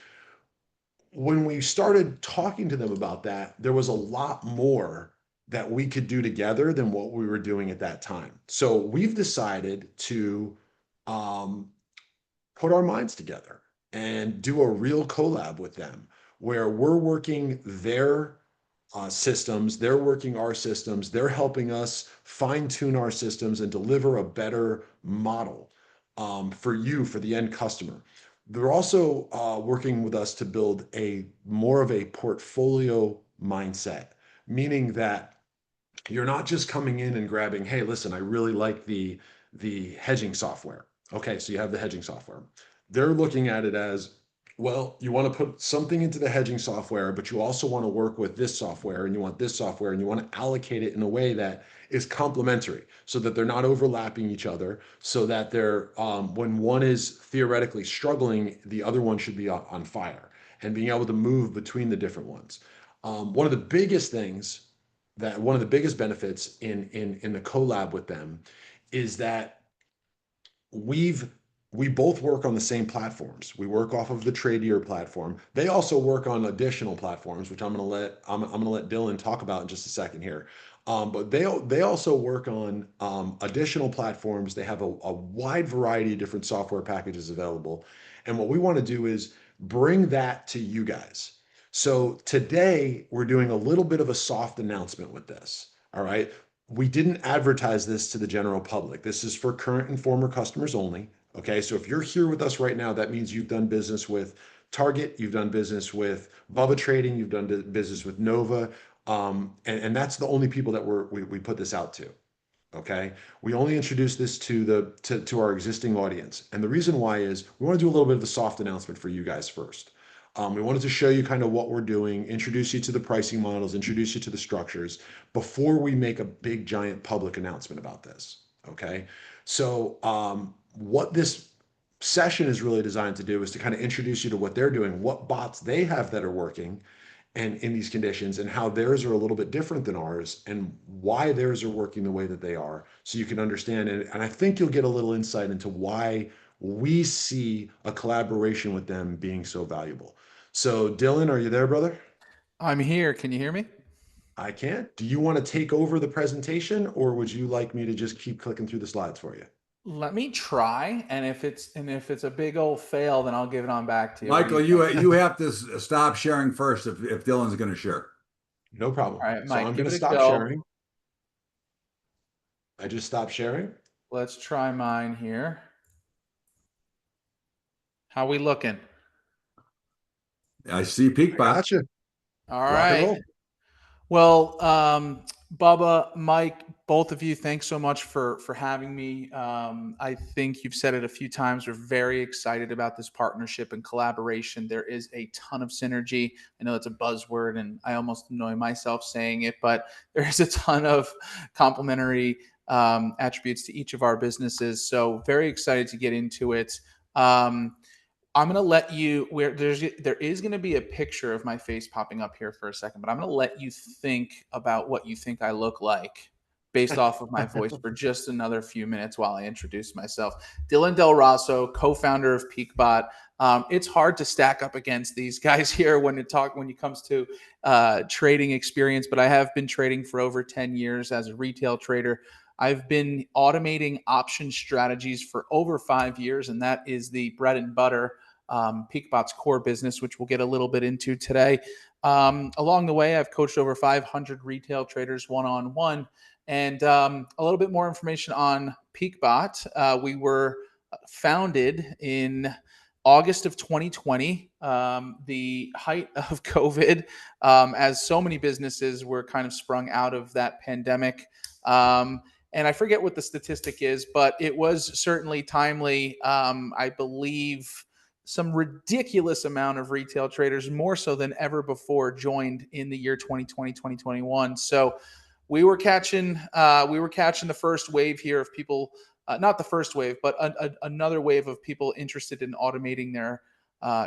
[SPEAKER 2] when we started talking to them about that, there was a lot more that we could do together than what we were doing at that time. So we've decided to um, put our minds together and do a real collab with them where we're working their systems, they're working our systems, they're helping us fine tune our systems and deliver a better model for you, for the end customer. They're also working with us to build a more of a portfolio mindset, meaning that you're not just coming in and grabbing, hey, listen, I really like the hedging software. Okay, so you have the hedging software. They're looking at it as, well, you want to put something into the hedging software, but you also want to work with this software and you want this software and you want to allocate it in a way that is complementary so that they're not overlapping each other, so that they're when one is theoretically struggling, the other one should be on fire, and being able to move between the different ones. One of the biggest things that one of the biggest benefits in the collab with them is that we've we both work on the same platforms. We work off of the Tradier platform. They also work on additional platforms, which I'm gonna let Dylan talk about in just a second here. But they also work on additional platforms. They have a wide variety of different software packages available. And what we want to do is bring that to you guys. So today we're doing a little bit of a soft announcement with this. All right. We didn't advertise this to the general public. This is for current and former customers only. Okay, so if you're here with us right now, that means you've done business with Target, you've done business with Bubba Trading, you've done business with Nova, and that's the only people that we put this out to. Okay, we only introduce this to to our existing audience, and the reason why is we want to do a little bit of a soft announcement for you guys first. We wanted to show you kind of what we're doing, introduce you to the pricing models, introduce you to the structures before we make a big giant public announcement about this. Okay, so what this session is really designed to do is to kind of introduce you to what they're doing, what bots they have that are working, and in these conditions, and how theirs are a little bit different than ours, and why theirs are working the way that they are, so you can understand. And I think you'll get a little insight into why we see a collaboration with them being so valuable. So, Dylan, are you there, brother?
[SPEAKER 3] I'm here. Can you hear me?
[SPEAKER 2] I can't. Do you want to take over the presentation, or would you like me to just keep clicking through the slides for you?
[SPEAKER 3] Let me try, and if it's a big old fail, then I'll give it on back to you. What do
[SPEAKER 1] Michael,
[SPEAKER 3] you
[SPEAKER 1] you have to stop sharing first if Dylan's going to share.
[SPEAKER 2] No problem.
[SPEAKER 3] All right,
[SPEAKER 2] So
[SPEAKER 3] Mike,
[SPEAKER 2] I'm
[SPEAKER 3] give
[SPEAKER 2] going
[SPEAKER 3] it
[SPEAKER 2] to
[SPEAKER 3] a
[SPEAKER 2] stop
[SPEAKER 3] go.
[SPEAKER 2] sharing. I just stopped sharing.
[SPEAKER 3] Let's try mine here. How we looking?
[SPEAKER 1] I see
[SPEAKER 2] I
[SPEAKER 1] Peakbot.
[SPEAKER 2] got you.
[SPEAKER 3] All
[SPEAKER 2] Rock and
[SPEAKER 3] right.
[SPEAKER 2] roll.
[SPEAKER 3] Well, Bubba, Mike, both of you, thanks so much for having me. I think you've said it a few times. We're very excited about this partnership and collaboration. There is a ton of synergy. I know it's a buzzword, and I almost annoy myself saying it, but there's a ton of complementary attributes to each of our businesses. So very excited to get into it. I'm gonna let you where there is gonna be a picture of my face popping up here for a second, but I'm gonna let you think about what you think I look like based off of my voice for just another few minutes while I introduce myself. Dylan Del Rosso, co-founder of Peakbot. It's hard to stack up against these guys here when it comes to trading experience, but I have been trading for over 10 years as a retail trader. I've been automating option strategies for over 5 years, and that is the bread and butter Peakbot's core business, which we'll get a little bit into today. Along the way, I've coached over 500 retail traders one-on-one. And a little bit more information on Peakbot. We were founded in August of 2020, the height of COVID, as so many businesses were kind of sprung out of that pandemic. And I forget what the statistic is, but it was certainly timely. I believe some ridiculous amount of retail traders, more so than ever before, joined in the year 2020, 2021. So we were catching the first wave here of people not the first wave, but another wave of people interested in automating their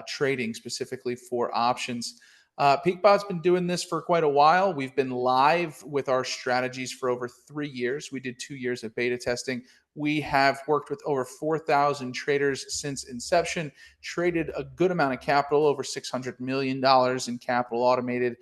[SPEAKER 3] trading specifically for options. Peakbot's been doing this for quite a while. We've been live with our strategies for over 3 years. We did 2 years of beta testing. We have worked with over 4,000 traders since inception, traded a good amount of capital, over $600 million in capital automated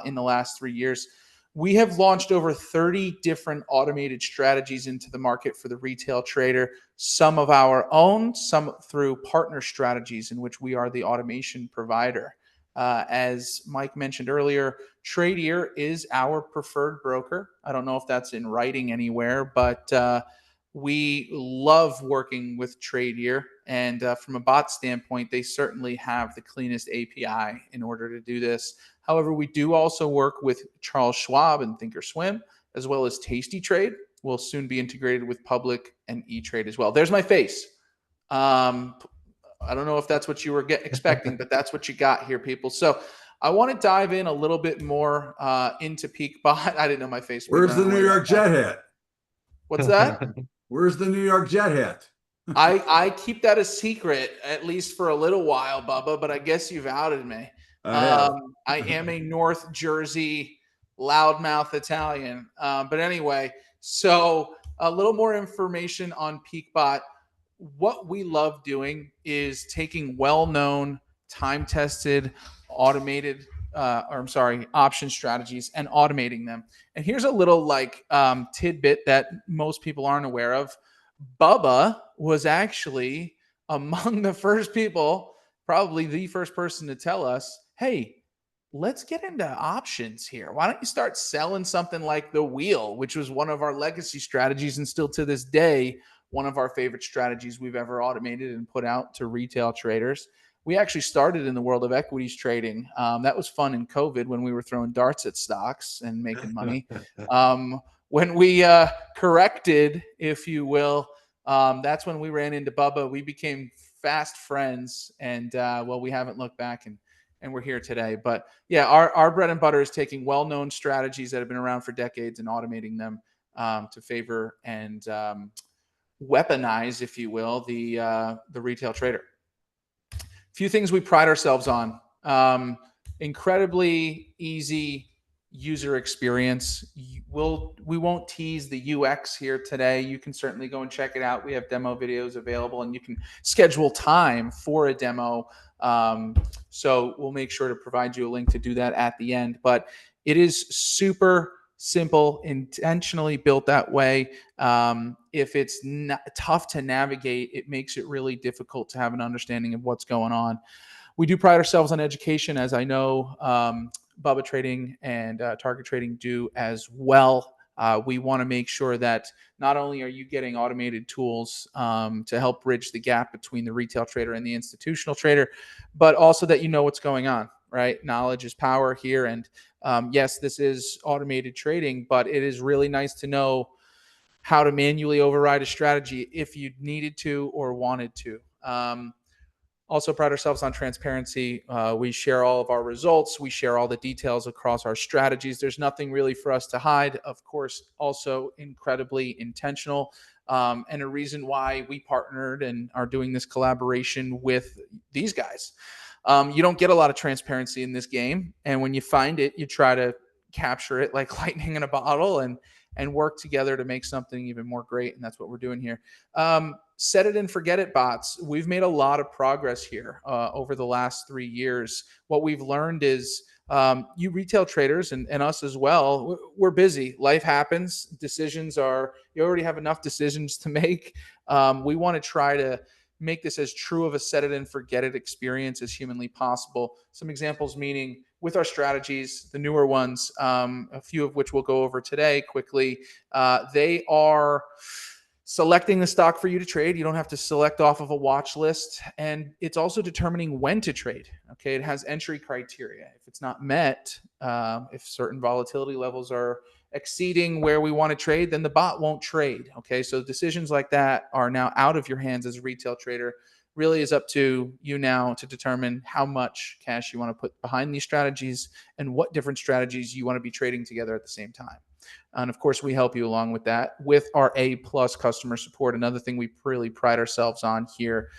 [SPEAKER 3] in the last 3 years. We have launched over 30 different automated strategies into the market for the retail trader, some of our own, some through partner strategies in which we are the automation provider. As Mike mentioned earlier, Tradier is our preferred broker. I don't know if that's in writing anywhere, but we love working with Tradier. And from a bot standpoint, they certainly have the cleanest API in order to do this. However, we do also work with Charles Schwab and Thinkorswim, as well as Tasty Trade. Will soon be integrated with Public and E-Trade as well. There's my face. I don't know if that's what you were expecting, but that's what you got here, people. So I want to dive in a little bit more into Peakbot. I didn't know my face.
[SPEAKER 1] Where's the New York Jet hat?
[SPEAKER 3] What's that?
[SPEAKER 1] Where's the New York Jet hat?
[SPEAKER 3] I keep that a secret, at least for a little while, Bubba, but I guess you've outed me. I am a North Jersey loudmouth Italian. But anyway, so a little more information on Peakbot. What we love doing is taking well-known, time-tested, automated, option strategies and automating them. And here's a little tidbit that most people aren't aware of. Bubba was actually among the first people, probably the first person to tell us, hey, let's get into options here. Why don't you start selling something like the wheel, which was one of our legacy strategies and still to this day, one of our favorite strategies we've ever automated and put out to retail traders. We actually started in the world of equities trading. That was fun in COVID when we were throwing darts at stocks and making money. When we corrected, if you will, that's when we ran into Bubba. We became fast friends, and we haven't looked back, and we're here today. But yeah, our bread and butter is taking well-known strategies that have been around for decades and automating them to favor and weaponize, if you will, the retail trader. A few things we pride ourselves on: incredibly easy user experience. We won't tease the UX here today. You can certainly go and check it out. We have demo videos available, and you can schedule time for a demo. So we'll make sure to provide you a link to do that at the end. But it is super simple, intentionally built that way. If it's tough to navigate, it makes it really difficult to have an understanding of what's going on. We do pride ourselves on education, as I know Bubba Trading and Target Trading do as well. We want to make sure that not only are you getting automated tools to help bridge the gap between the retail trader and the institutional trader, but also that you know what's going on, right? Knowledge is power here. And yes, this is automated trading, but it is really nice to know how to manually override a strategy if you needed to or wanted to. Also pride ourselves on transparency. We share all of our results. We share all the details across our strategies. There's nothing really for us to hide. Of course, also incredibly intentional, and a reason why we partnered and are doing this collaboration with these guys. You don't get a lot of transparency in this game, and when you find it, you try to capture it like lightning in a bottle and work together to make something even more great. And that's what we're doing here. Set it and forget it bots. We've made a lot of progress here over the last 3 years. What we've learned is you retail traders and us as well, we're busy. Life happens. Decisions you already have enough decisions to make. We want to try to make this as true of a set it and forget it experience as humanly possible. Some examples meaning with our strategies, the newer ones, a few of which we'll go over today quickly, they are selecting the stock for you to trade. You don't have to select off of a watch list. And it's also determining when to trade. Okay, it has entry criteria. If it's not met, if certain volatility levels are exceeding where we want to trade, then the bot won't trade. Okay, so decisions like that are now out of your hands as a retail trader. Really is up to you now to determine how much cash you want to put behind these strategies and what different strategies you want to be trading together at the same time. And of course, we help you along with that with our A+ customer support. Another thing we really pride ourselves on here,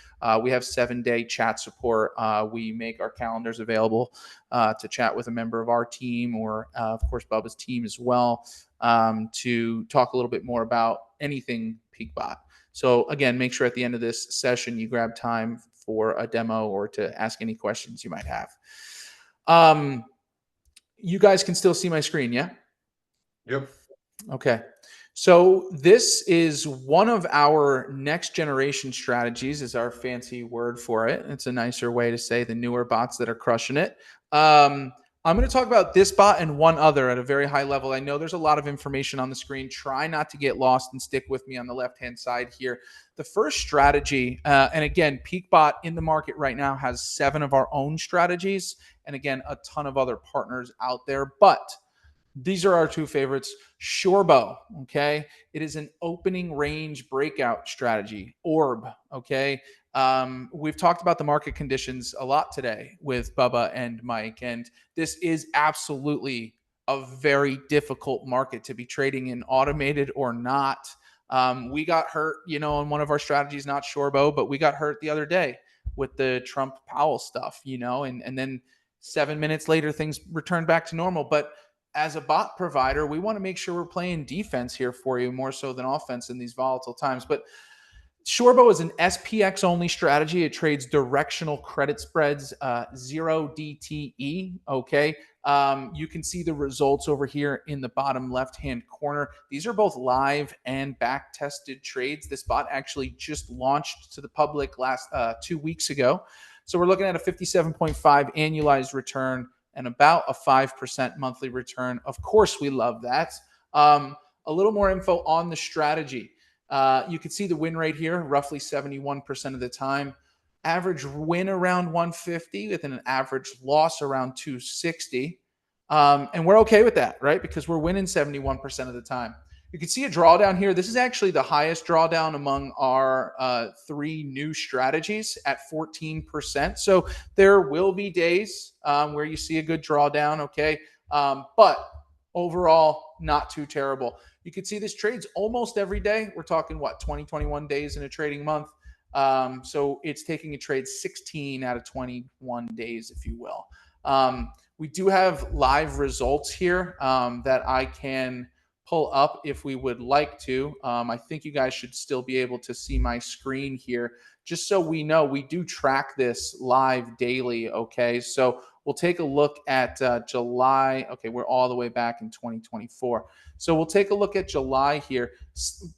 [SPEAKER 3] we have 7-day chat support. We make our calendars available to chat with a member of our team, or of course, Bubba's team as well, to talk a little bit more about anything PeakBot. So again, make sure at the end of this session, you grab time for a demo or to ask any questions you might have. You guys can still see my screen, yeah?
[SPEAKER 2] Yep.
[SPEAKER 3] Okay. So this is one of our next generation strategies, is our fancy word for it. It's a nicer way to say the newer bots that are crushing it. I'm going to talk about this bot and one other at a very high level. I know there's a lot of information on the screen. Try not to get lost and stick with me on the left-hand side here. The first strategy, and again, PeakBot in the market right now has 7 of our own strategies, and again, a ton of other partners out there, but these are our 2 favorites. Shorbo, okay? It is an opening range breakout strategy. Orb, okay? We've talked about the market conditions a lot today with Bubba and Mike, and this is absolutely a very difficult market to be trading in, automated or not. We got hurt, in one of our strategies, not Shorbo, but we got hurt the other day with the Trump Powell stuff, and then 7 minutes later, things returned back to normal. But as a bot provider, we want to make sure we're playing defense here for you more so than offense in these volatile times. But Shorbo is an SPX only strategy. It trades directional credit spreads, 0 DTE. Okay. You can see the results over here in the bottom left-hand corner. These are both live and back-tested trades. This bot actually just launched to the public last 2 weeks ago. So we're looking at a 57.5 annualized return and about a 5% monthly return. Of course, we love that. A little more info on the strategy. You can see the win rate here, roughly 71% of the time. Average win around 150 with an average loss around 260. And we're okay with that, right? Because we're winning 71% of the time. You can see a drawdown here. This is actually the highest drawdown among our 3 new strategies at 14%. So there will be days where you see a good drawdown, okay? But overall, not too terrible. You can see this trades almost every day. We're talking, 20, 21 days in a trading month. So it's taking a trade 16 out of 21 days, if you will. We do have live results here that I can pull up if we would like to. I think you guys should still be able to see my screen here, just so we know we do track this live daily, okay? So we'll take a look at July. Okay, we're all the way back in 2024. So we'll take a look at July here.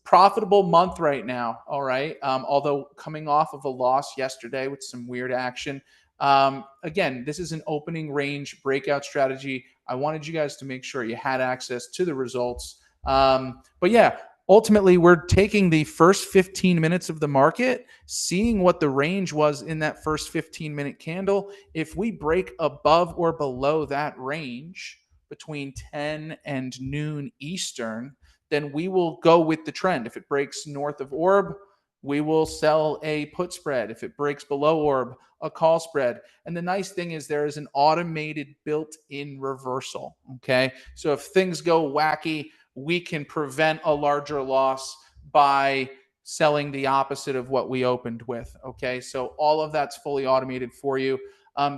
[SPEAKER 3] Profitable month right now, all right? Although coming off of a loss yesterday with some weird action. Again, this is an opening range breakout strategy. I wanted you guys to make sure you had access to the results. But yeah, ultimately, we're taking the first 15 minutes of the market, seeing what the range was in that first 15-minute candle. If we break above or below that range between 10 and noon Eastern, then we will go with the trend. If it breaks north of orb, we will sell a put spread. If it breaks below orb, a call spread. And the nice thing is there is an automated built-in reversal, okay? So if things go wacky, we can prevent a larger loss by selling the opposite of what we opened with, okay? So all of that's fully automated for you.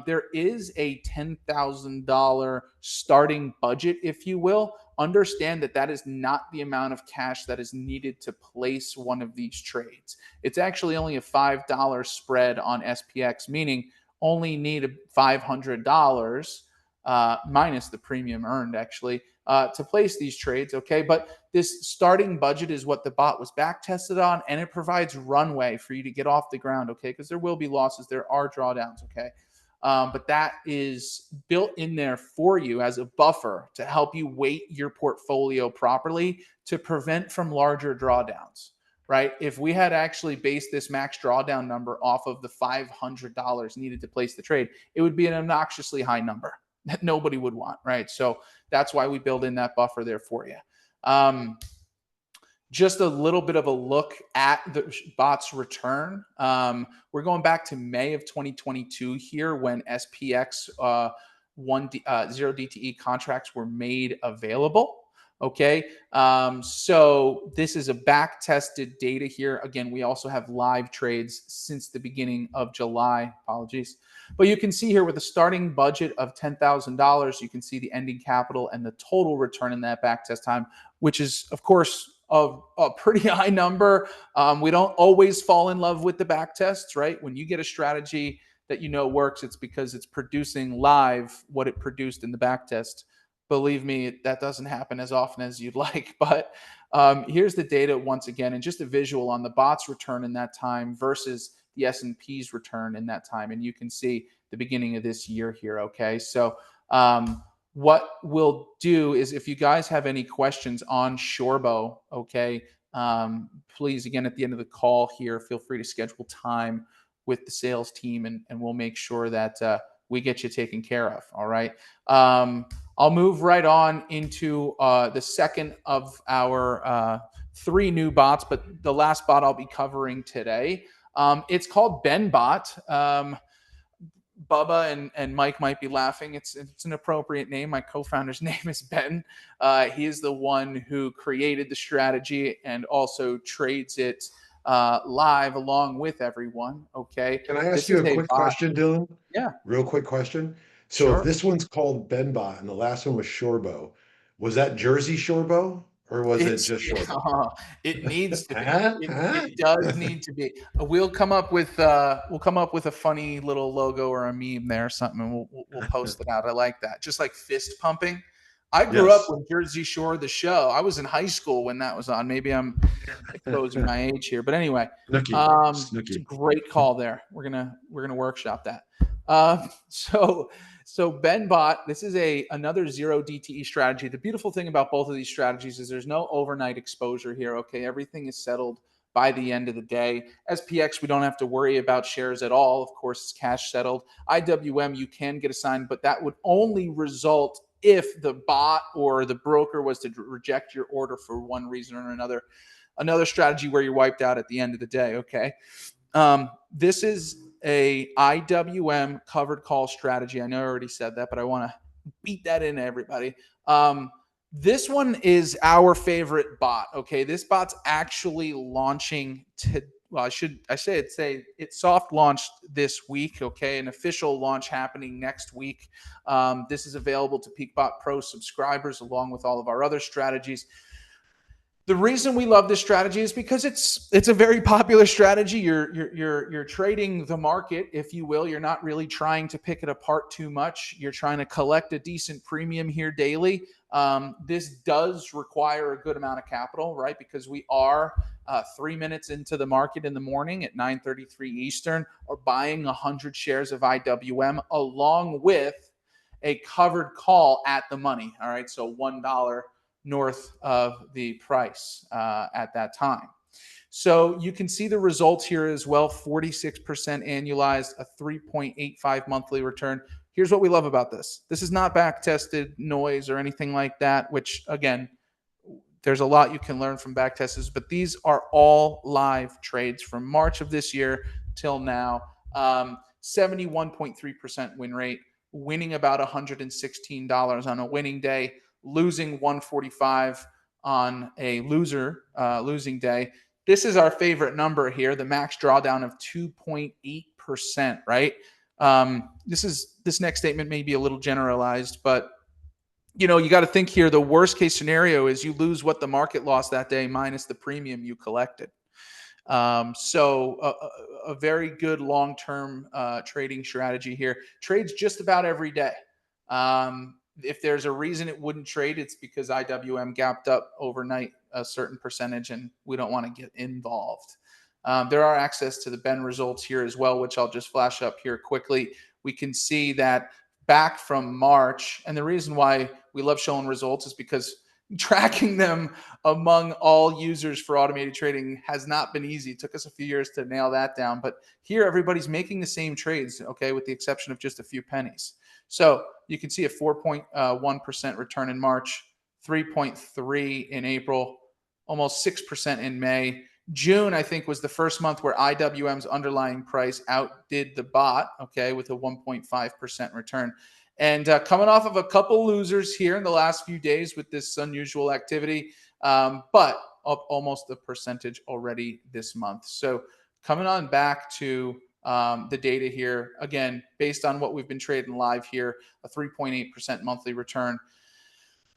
[SPEAKER 3] There is a $10,000 starting budget, if you will. Understand that that is not the amount of cash that is needed to place one of these trades. It's actually only a $5 spread on SPX, meaning only need $500 minus the premium earned, actually, to place these trades, okay? But this starting budget is what the bot was back tested on, and it provides runway for you to get off the ground, okay? Because there will be losses. There are drawdowns, okay? But that is built in there for you as a buffer to help you weight your portfolio properly to prevent from larger drawdowns, right? If we had actually based this max drawdown number off of the $500 needed to place the trade, it would be an obnoxiously high number that nobody would want, right? So that's why we build in that buffer there for you. Just a little bit of a look at the bot's return. We're going back to May of 2022 here when SPX 0 DTE contracts were made available. Okay. So this is a back tested data here. Again, we also have live trades since the beginning of July. Apologies. But you can see here with a starting budget of $10,000, you can see the ending capital and the total return in that back test time, which is, of course, a pretty high number. We don't always fall in love with the back tests, right? When you get a strategy that you know works, it's because it's producing live what it produced in the back test. Believe me, that doesn't happen as often as you'd like. But here's the data once again, and just a visual on the bot's return in that time versus the S&P's return in that time. And you can see the beginning of this year here. Okay, so what we'll do is, if you guys have any questions on Shorbo, okay, please, again, at the end of the call here, feel free to schedule time with the sales team, and we'll make sure that we get you taken care of. All right. I'll move right on into the second of our 3 new bots, but the last bot I'll be covering today. It's called BenBot. Bubba and Mike might be laughing. It's an appropriate name. My co-founder's name is Ben. He is the one who created the strategy and also trades it live along with everyone. Okay.
[SPEAKER 2] Can I ask
[SPEAKER 3] This
[SPEAKER 2] you
[SPEAKER 3] is
[SPEAKER 2] a quick
[SPEAKER 3] bot.
[SPEAKER 2] question, Dylan?
[SPEAKER 3] Yeah.
[SPEAKER 2] Real quick question. So
[SPEAKER 3] Sure.
[SPEAKER 2] if this one's called Benbot and the last one was Shorbo, was that Jersey Shorbo or was it just Shorbo?
[SPEAKER 3] It needs to be.
[SPEAKER 2] Huh?
[SPEAKER 3] It,
[SPEAKER 2] Huh?
[SPEAKER 3] it does need to be. We'll come up with a funny little logo or a meme there or something, and we'll post it out. I like that. Just like fist pumping. I grew up
[SPEAKER 2] Yes.
[SPEAKER 3] with Jersey Shore, the show. I was in high school when that was on. Maybe I'm exposing my age here, but anyway,
[SPEAKER 2] Snooky.
[SPEAKER 3] it's a
[SPEAKER 2] Snooky.
[SPEAKER 3] great call there. We're gonna workshop that. So BenBot, this is another zero DTE strategy. The beautiful thing about both of these strategies is there's no overnight exposure here. Okay, everything is settled by the end of the day. SPX, we don't have to worry about shares at all. Of course, it's cash settled. IWM, you can get assigned, but that would only result if the bot or the broker was to reject your order for one reason or another. Another strategy where you're wiped out at the end of the day. Okay. This is a IWM covered call strategy. I know I already said that, but I want to beat that into everybody. This one is our favorite bot. Okay. This bot's actually launching it soft launched this week. Okay. An official launch happening next week. This is available to PeakBot Pro subscribers along with all of our other strategies. The reason we love this strategy is because it's a very popular strategy. You're trading the market, if you will. You're not really trying to pick it apart too much. You're trying to collect a decent premium here daily. This does require a good amount of capital, right? Because we are 3 minutes into the market in the morning at 9:33 Eastern, or buying 100 shares of IWM along with a covered call at the money. All right, so $1 north of the price at that time. So you can see the results here as well. 46% annualized, a 3.85 monthly return. Here's what we love about this. This is not back tested noise or anything like that, which again, there's a lot you can learn from back tests, but these are all live trades from March of this year till now. 71.3% win rate, winning about $116 on a winning day, losing 145 on a losing day. This is our favorite number here, the max drawdown of 2.8%, right? This next statement may be a little generalized, but you got to think here. The worst case scenario is you lose what the market lost that day minus the premium you collected. So a very good long-term trading strategy here. Trades just about every day. If there's a reason it wouldn't trade, it's because IWM gapped up overnight a certain percentage, and we don't want to get involved. There are access to the Ben results here as well, which I'll just flash up here quickly. We can see that back from March, and the reason why we love showing results is because tracking them among all users for automated trading has not been easy. It took us a few years to nail that down, but here everybody's making the same trades, okay, with the exception of just a few pennies. So you can see a 4.1% return in March, 3.3 in April, almost 6% in May. June, I think, was the first month where IWM's underlying price outdid the bot, okay, with a 1.5% return. And coming off of a couple losers here in the last few days with this unusual activity, but up almost a percentage already this month. So coming on back to the data here, again, based on what we've been trading live here, a 3.8% monthly return.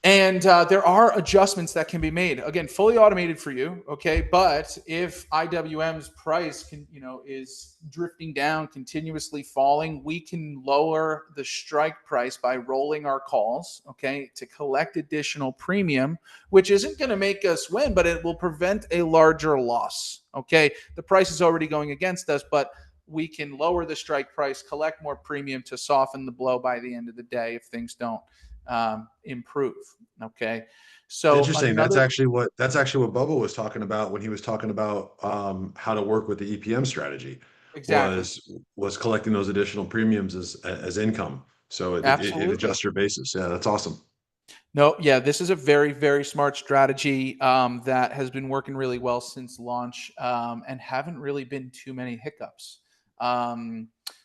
[SPEAKER 3] And there are adjustments that can be made. Again, fully automated for you, okay? But if IWM's price is drifting down, continuously falling, we can lower the strike price by rolling our calls, okay, to collect additional premium, which isn't going to make us win, but it will prevent a larger loss, okay? The price is already going against us, but we can lower the strike price, collect more premium to soften the blow by the end of the day if things don't improve. Okay. So
[SPEAKER 2] Interesting. That's actually what Bubba was talking about when he was talking about how to work with the EPM strategy
[SPEAKER 3] exactly.
[SPEAKER 2] was collecting those additional premiums as income. So it
[SPEAKER 3] Absolutely.
[SPEAKER 2] adjusts your basis. Yeah, that's awesome.
[SPEAKER 3] No, yeah, this is a very, very smart strategy that has been working really well since launch and haven't really been too many hiccups.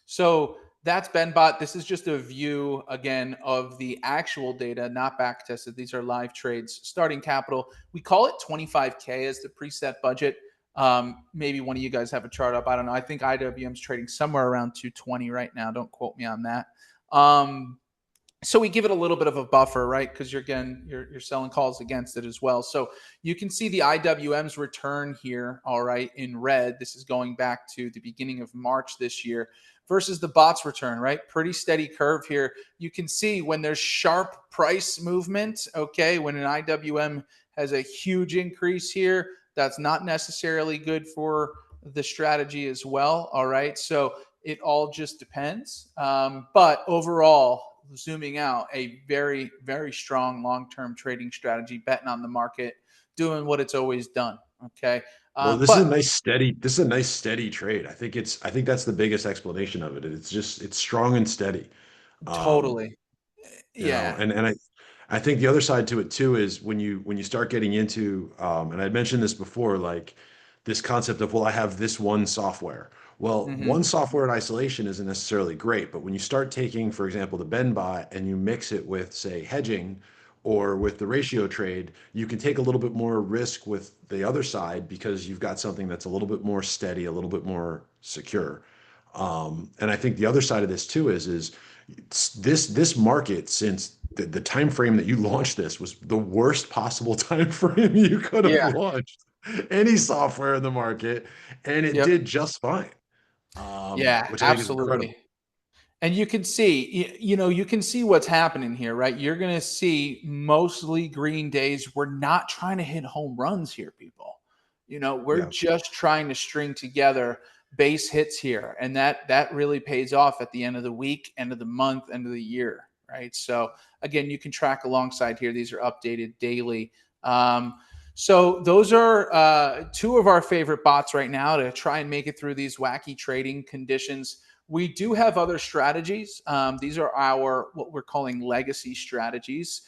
[SPEAKER 3] So that's BenBot. This is just a view again of the actual data, not back tested. These are live trades. Starting capital, we call it 25K as the preset budget. Maybe one of you guys have a chart up. I don't know. I think IWM's trading somewhere around 220 right now. Don't quote me on that. So we give it a little bit of a buffer, right? Because you're selling calls against it as well. So you can see the IWM's return here, all right, in red. This is going back to the beginning of March this year versus the bot's return, right? Pretty steady curve here. You can see when there's sharp price movement, okay, when an IWM has a huge increase here, that's not necessarily good for the strategy as well, all right? So it all just depends. But overall, zooming out, a very, very strong long-term trading strategy, betting on the market, doing what it's always done. Okay.
[SPEAKER 2] Well, this is a
[SPEAKER 3] But
[SPEAKER 2] nice steady trade. I think that's the biggest explanation of it. It's strong and steady. Um,
[SPEAKER 3] totally.
[SPEAKER 2] you know,
[SPEAKER 3] Yeah.
[SPEAKER 2] and I think the other side to it too is when you start getting into and I mentioned this before, like this concept of, well, I have this one software. Well,
[SPEAKER 3] Mm-hmm.
[SPEAKER 2] one software in isolation isn't necessarily great, but when you start taking, for example, the BenBot and you mix it with, say, hedging or with the ratio trade, you can take a little bit more risk with the other side because you've got something that's a little bit more steady, a little bit more secure. And I think the other side of this too is this market, since the time frame that you launched this was the worst possible time frame you could have
[SPEAKER 3] Yeah.
[SPEAKER 2] launched any software in the market, and it
[SPEAKER 3] Yep.
[SPEAKER 2] did just fine,
[SPEAKER 3] Yeah,
[SPEAKER 2] which I think is incredible.
[SPEAKER 3] absolutely. And you can see, you can see what's happening here, right? You're going to see mostly green days. We're not trying to hit home runs here, people. We're
[SPEAKER 2] Yeah.
[SPEAKER 3] just trying to string together base hits here, and that really pays off at the end of the week, end of the month, end of the year, right? So again, you can track alongside here. These are updated daily. So those are two of our favorite bots right now to try and make it through these wacky trading conditions. We do have other strategies. These are what we're calling legacy strategies,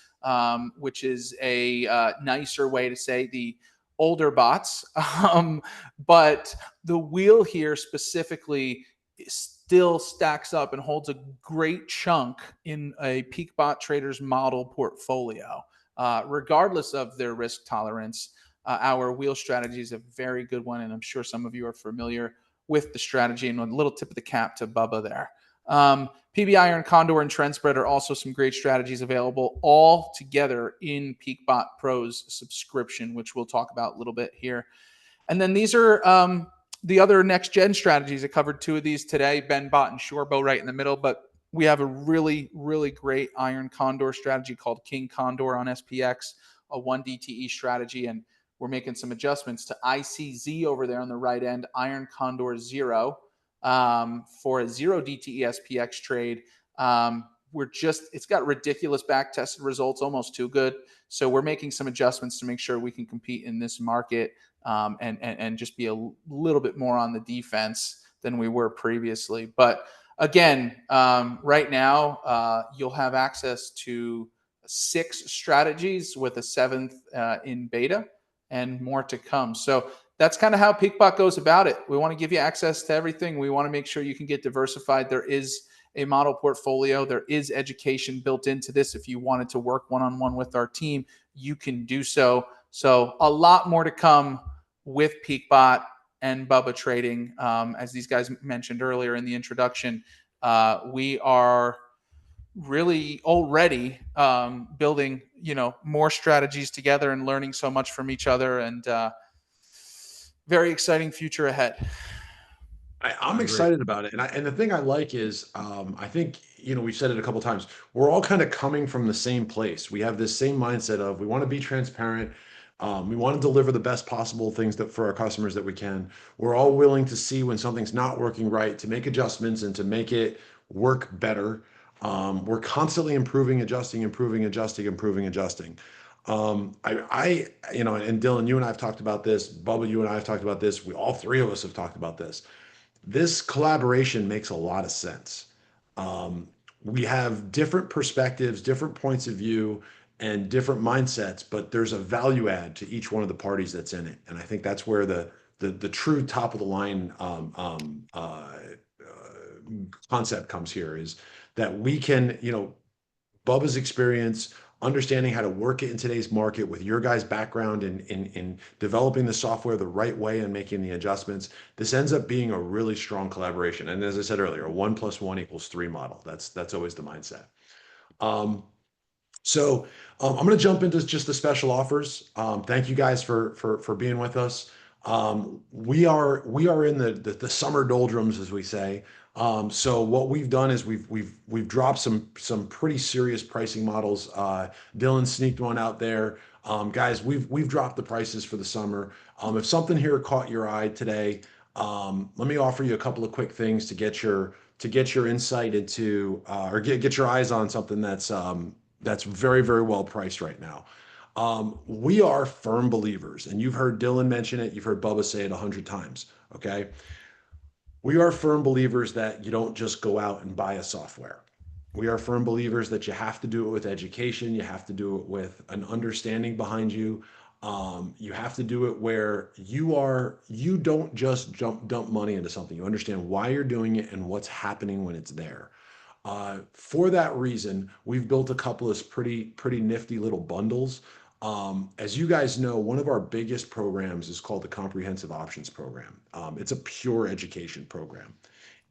[SPEAKER 3] which is a nicer way to say the older bots. But the wheel here specifically still stacks up and holds a great chunk in a peak bot traders model portfolio, regardless of their risk tolerance. Our wheel strategy is a very good one, and I'm sure some of you are familiar with the strategy. And a little tip of the cap to Bubba there. PB Iron, Condor, and Trend Spread are also some great strategies available all together in PeakBot Pro's subscription, which we'll talk about a little bit here. And then these are the other next gen strategies. I covered two of these today, BenBot and Shorebo right in the middle, but we have a really, really great Iron Condor strategy called King Condor on SPX, a 1 DTE strategy. And we're making some adjustments to ICZ over there on the right end, Iron Condor 0 for a 0 DTE SPX trade. It's got ridiculous back tested results, almost too good. So we're making some adjustments to make sure we can compete in this market and just be a little bit more on the defense than we were previously. But again, right now, you'll have access to 6 strategies with a 7th in beta and more to come. So that's kind of how Peakbot goes about it. We want to give you access to everything. We want to make sure you can get diversified. There is a model portfolio. There is education built into this. If you wanted to work one-on-one with our team, you can do so. So a lot more to come with Peakbot and Bubba Trading. As these guys mentioned earlier in the introduction, we are really already building, more strategies together and learning so much from each other, and very exciting future ahead.
[SPEAKER 2] I'm excited about it. And the thing I like is, I think, we've said it a couple times, we're all kind of coming from the same place. We have this same mindset of we want to be transparent. We want to deliver the best possible things for our customers that we can. We're all willing to see when something's not working right, to make adjustments and to make it work better. We're constantly improving, adjusting, improving, adjusting, improving, adjusting. And Dylan, you and I have talked about this. Bubba, you and I have talked about this. All three of us have talked about this. This collaboration makes a lot of sense. Um, we have different perspectives, different points of view, and different mindsets, but there's a value add to each one of the parties that's in it. And I think that's where the true top of the line concept comes here, is that we can, Bubba's experience, understanding how to work it in today's market with your guys' background in developing the software the right way and making the adjustments. This ends up being a really strong collaboration. And as I said earlier, a 1+1=3 model. That's always the mindset. Um, I'm going to jump into just the special offers. Thank you guys for being with us. We are in the summer doldrums, as we say. So what we've done is we've dropped some pretty serious pricing models. Dylan sneaked one out there. Guys, we've dropped the prices for the summer. If something here caught your eye today, let me offer you a couple of quick things to get your insight into, or get your eyes on something that's very, very well priced right now. We are firm believers, and you've heard Dylan mention it, you've heard Bubba say it 100 times. Okay. We are firm believers that you don't just go out and buy a software. We are firm believers that you have to do it with education. You have to do it with an understanding behind you. You have to do it where you don't just dump money into something. You understand why you're doing it and what's happening when it's there. For that reason, we've built a couple of pretty nifty little bundles. As you guys know, one of our biggest programs is called the Comprehensive Options Program. It's a pure education program.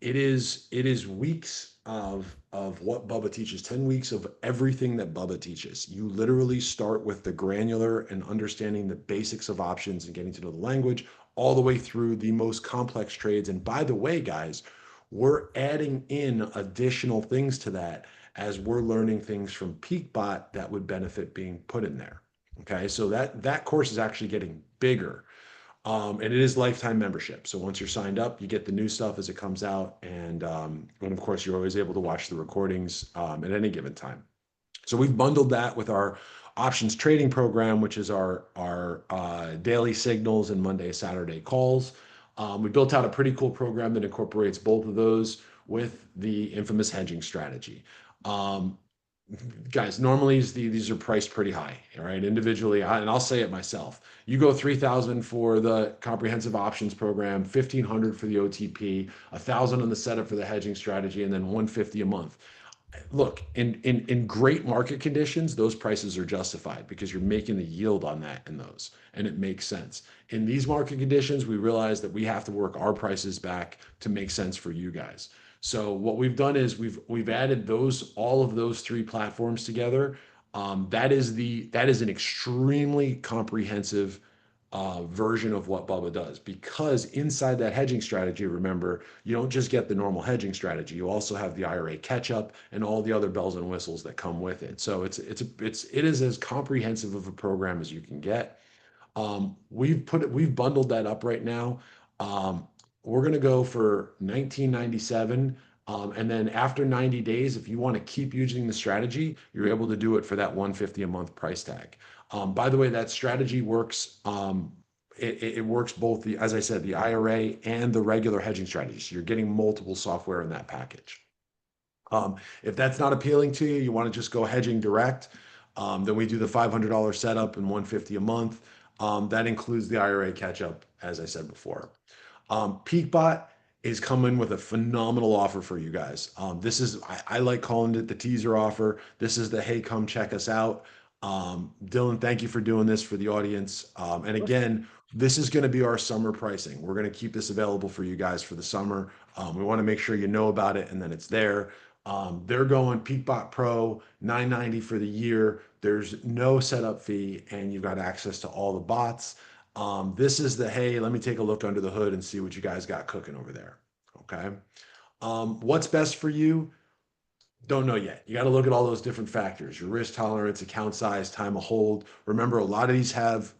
[SPEAKER 2] It is weeks of what Bubba teaches, 10 weeks of everything that Bubba teaches. You literally start with the granular and understanding the basics of options and getting to know the language, all the way through the most complex trades. And by the way, guys, we're adding in additional things to that as we're learning things from Peakbot that would benefit being put in there. Okay, so that course is actually getting bigger. And it is lifetime membership. So once you're signed up, you get the new stuff as it comes out. And of course, you're always able to watch the recordings at any given time. So we've bundled that with our options trading program, which is our daily signals and Monday, Saturday calls. We built out a pretty cool program that incorporates both of those with the infamous hedging strategy. Guys, normally these are priced pretty high, all right? Individually, and I'll say it myself. You go 3,000 for the comprehensive options program, 1,500 for the OTP, 1,000 on the setup for the hedging strategy, and then 150 a month. Look, in great market conditions, those prices are justified because you're making the yield on that in those, and it makes sense. In these market conditions, we realize that we have to work our prices back to make sense for you guys. So what we've done is we've added all of those three platforms together. That is an extremely comprehensive version of what Bubba does, because inside that hedging strategy, remember, you don't just get the normal hedging strategy. You also have the IRA catch up and all the other bells and whistles that come with it. So it is as comprehensive of a program as you can get. We've bundled that up right now. We're going to go for $19.97. And then after 90 days, if you want to keep using the strategy, you're able to do it for that $150 a month price tag. By the way, that strategy works. It works both as I said, the IRA and the regular hedging strategy. So you're getting multiple software in that package. If that's not appealing to you, you want to just go hedging direct, then we do the $500 setup and $150 a month. That includes the IRA catch up, as I said before. PeakBot is coming with a phenomenal offer for you guys. This is, I like calling it the teaser offer. This is the, hey, come check us out. Dylan, thank you for doing this for the audience. And again, this is going to be our summer pricing. We're going to keep this available for you guys for the summer. We want to make sure you know about it and then it's there. They're going PeakBot Pro, $990 for the year. There's no setup fee and you've got access to all the bots. This is the, hey, let me take a look under the hood and see what you guys got cooking over there. Okay. What's best for you? Don't know yet. You got to look at all those different factors, your risk tolerance, account size, time of hold. Remember, a lot of these have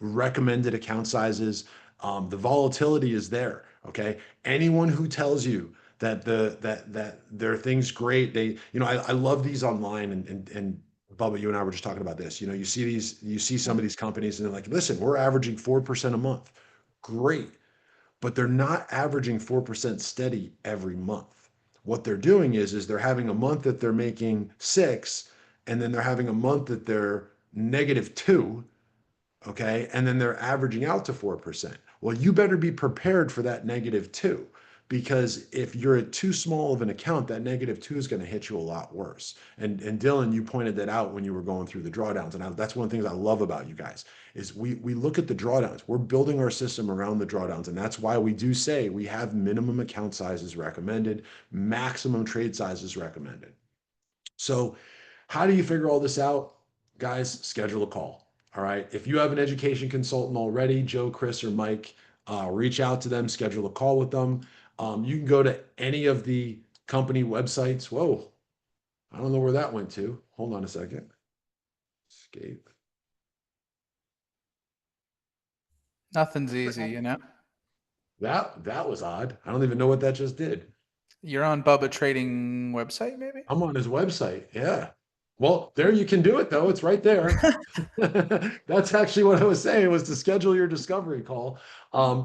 [SPEAKER 2] recommended account sizes. The volatility is there. Okay. Anyone who tells you that that their thing's great, I love these online and Bubba, you and I were just talking about this. You see some of these companies and they're like, listen, we're averaging 4% a month. Great. But they're not averaging 4% steady every month. What they're doing is they're having a month that they're making 6, and then they're having a month that they're -2, okay? And then they're averaging out to 4%. Well, you better be prepared for that -2, because if you're at too small of an account, that -2 is going to hit you a lot worse. And Dylan, you pointed that out when you were going through the drawdowns. And that's one of the things I love about you guys is we look at the drawdowns. We're building our system around the drawdowns. And that's why we do say we have minimum account sizes recommended, maximum trade sizes recommended. So how do you figure all this out? Guys, schedule a call. All right. If you have an education consultant already, Joe, Chris, or Mike, reach out to them, schedule a call with them. You can go to any of the company websites. Whoa, I don't know where that went to. Hold on a second. Escape.
[SPEAKER 3] Nothing's easy, you know.
[SPEAKER 2] That was odd. I don't even know what that just did.
[SPEAKER 3] You're on Bubba Trading website, maybe?
[SPEAKER 2] I'm on his website. Yeah. Well, there you can do it though. It's right there. That's actually what I was saying, was to schedule your discovery call.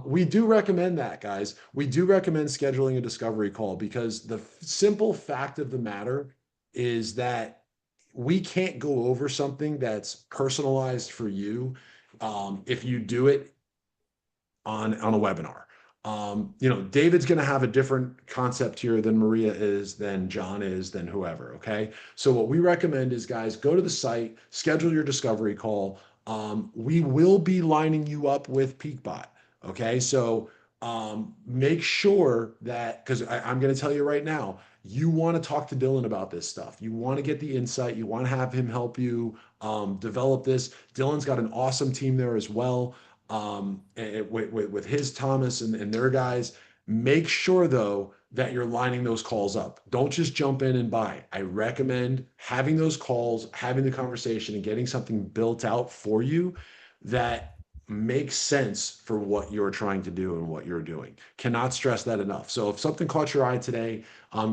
[SPEAKER 2] We do recommend that, guys. We do recommend scheduling a discovery call because the simple fact of the matter is that we can't go over something that's personalized for you if you do it on a webinar. David's going to have a different concept here than Maria is, than John is, than whoever. Okay. So what we recommend is, guys, go to the site, schedule your discovery call. We will be lining you up with PeakBot. Okay. So make sure that, because I'm going to tell you right now, you want to talk to Dylan about this stuff. You want to get the insight. You want to have him help you develop this. Dylan's got an awesome team there as well. With his Thomas and their guys. Make sure though that you're lining those calls up. Don't just jump in and buy. I recommend having those calls, having the conversation, and getting something built out for you that makes sense for what you're trying to do and what you're doing. Cannot stress that enough. So if something caught your eye today,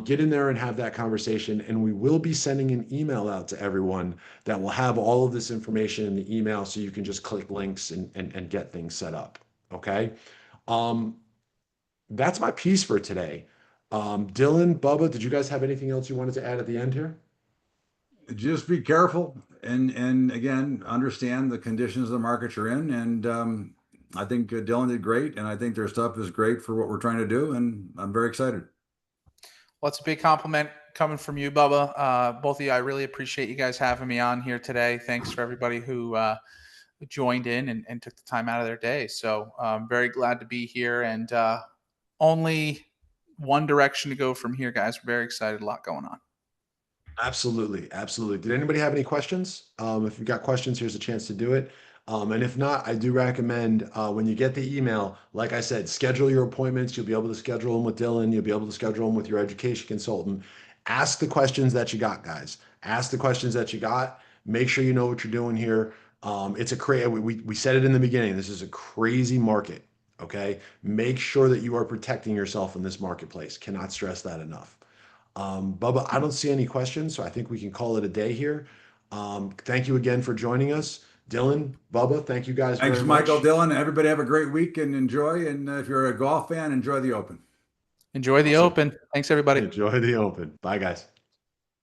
[SPEAKER 2] get in there and have that conversation. And we will be sending an email out to everyone that will have all of this information in the email, so you can just click links and get things set up. Okay. That's my piece for today. Dylan, Bubba, did you guys have anything else you wanted to add at the end here?
[SPEAKER 1] Just be careful and again, understand the conditions of the market you're in. And I think Dylan did great, and I think their stuff is great for what we're trying to do, and I'm very excited.
[SPEAKER 3] Well, it's a big compliment coming from you, Bubba. Both of you, I really appreciate you guys having me on here today. Thanks for everybody who joined in and took the time out of their day. So I'm very glad to be here, and only one direction to go from here, guys. We're very excited. A lot going on.
[SPEAKER 2] Absolutely. Absolutely. Did anybody have any questions? If you've got questions, here's a chance to do it. And if not, I do recommend when you get the email, like I said, schedule your appointments. You'll be able to schedule them with Dylan. You'll be able to schedule them with your education consultant. Ask the questions that you got, guys. Ask the questions that you got. Make sure you know what you're doing here. It's a crazy, we said it in the beginning, this is a crazy market. Okay. Make sure that you are protecting yourself in this marketplace. Cannot stress that enough. Bubba, I don't see any questions, so I think we can call it a day here. Thank you again for joining us. Dylan, Bubba, thank you guys
[SPEAKER 1] Thanks,
[SPEAKER 2] very much.
[SPEAKER 1] Michael, Dylan. Everybody have a great week and enjoy. And if you're a golf fan, enjoy the Open.
[SPEAKER 3] Enjoy the Open. Thanks, everybody.
[SPEAKER 2] Enjoy the Open. Bye, guys.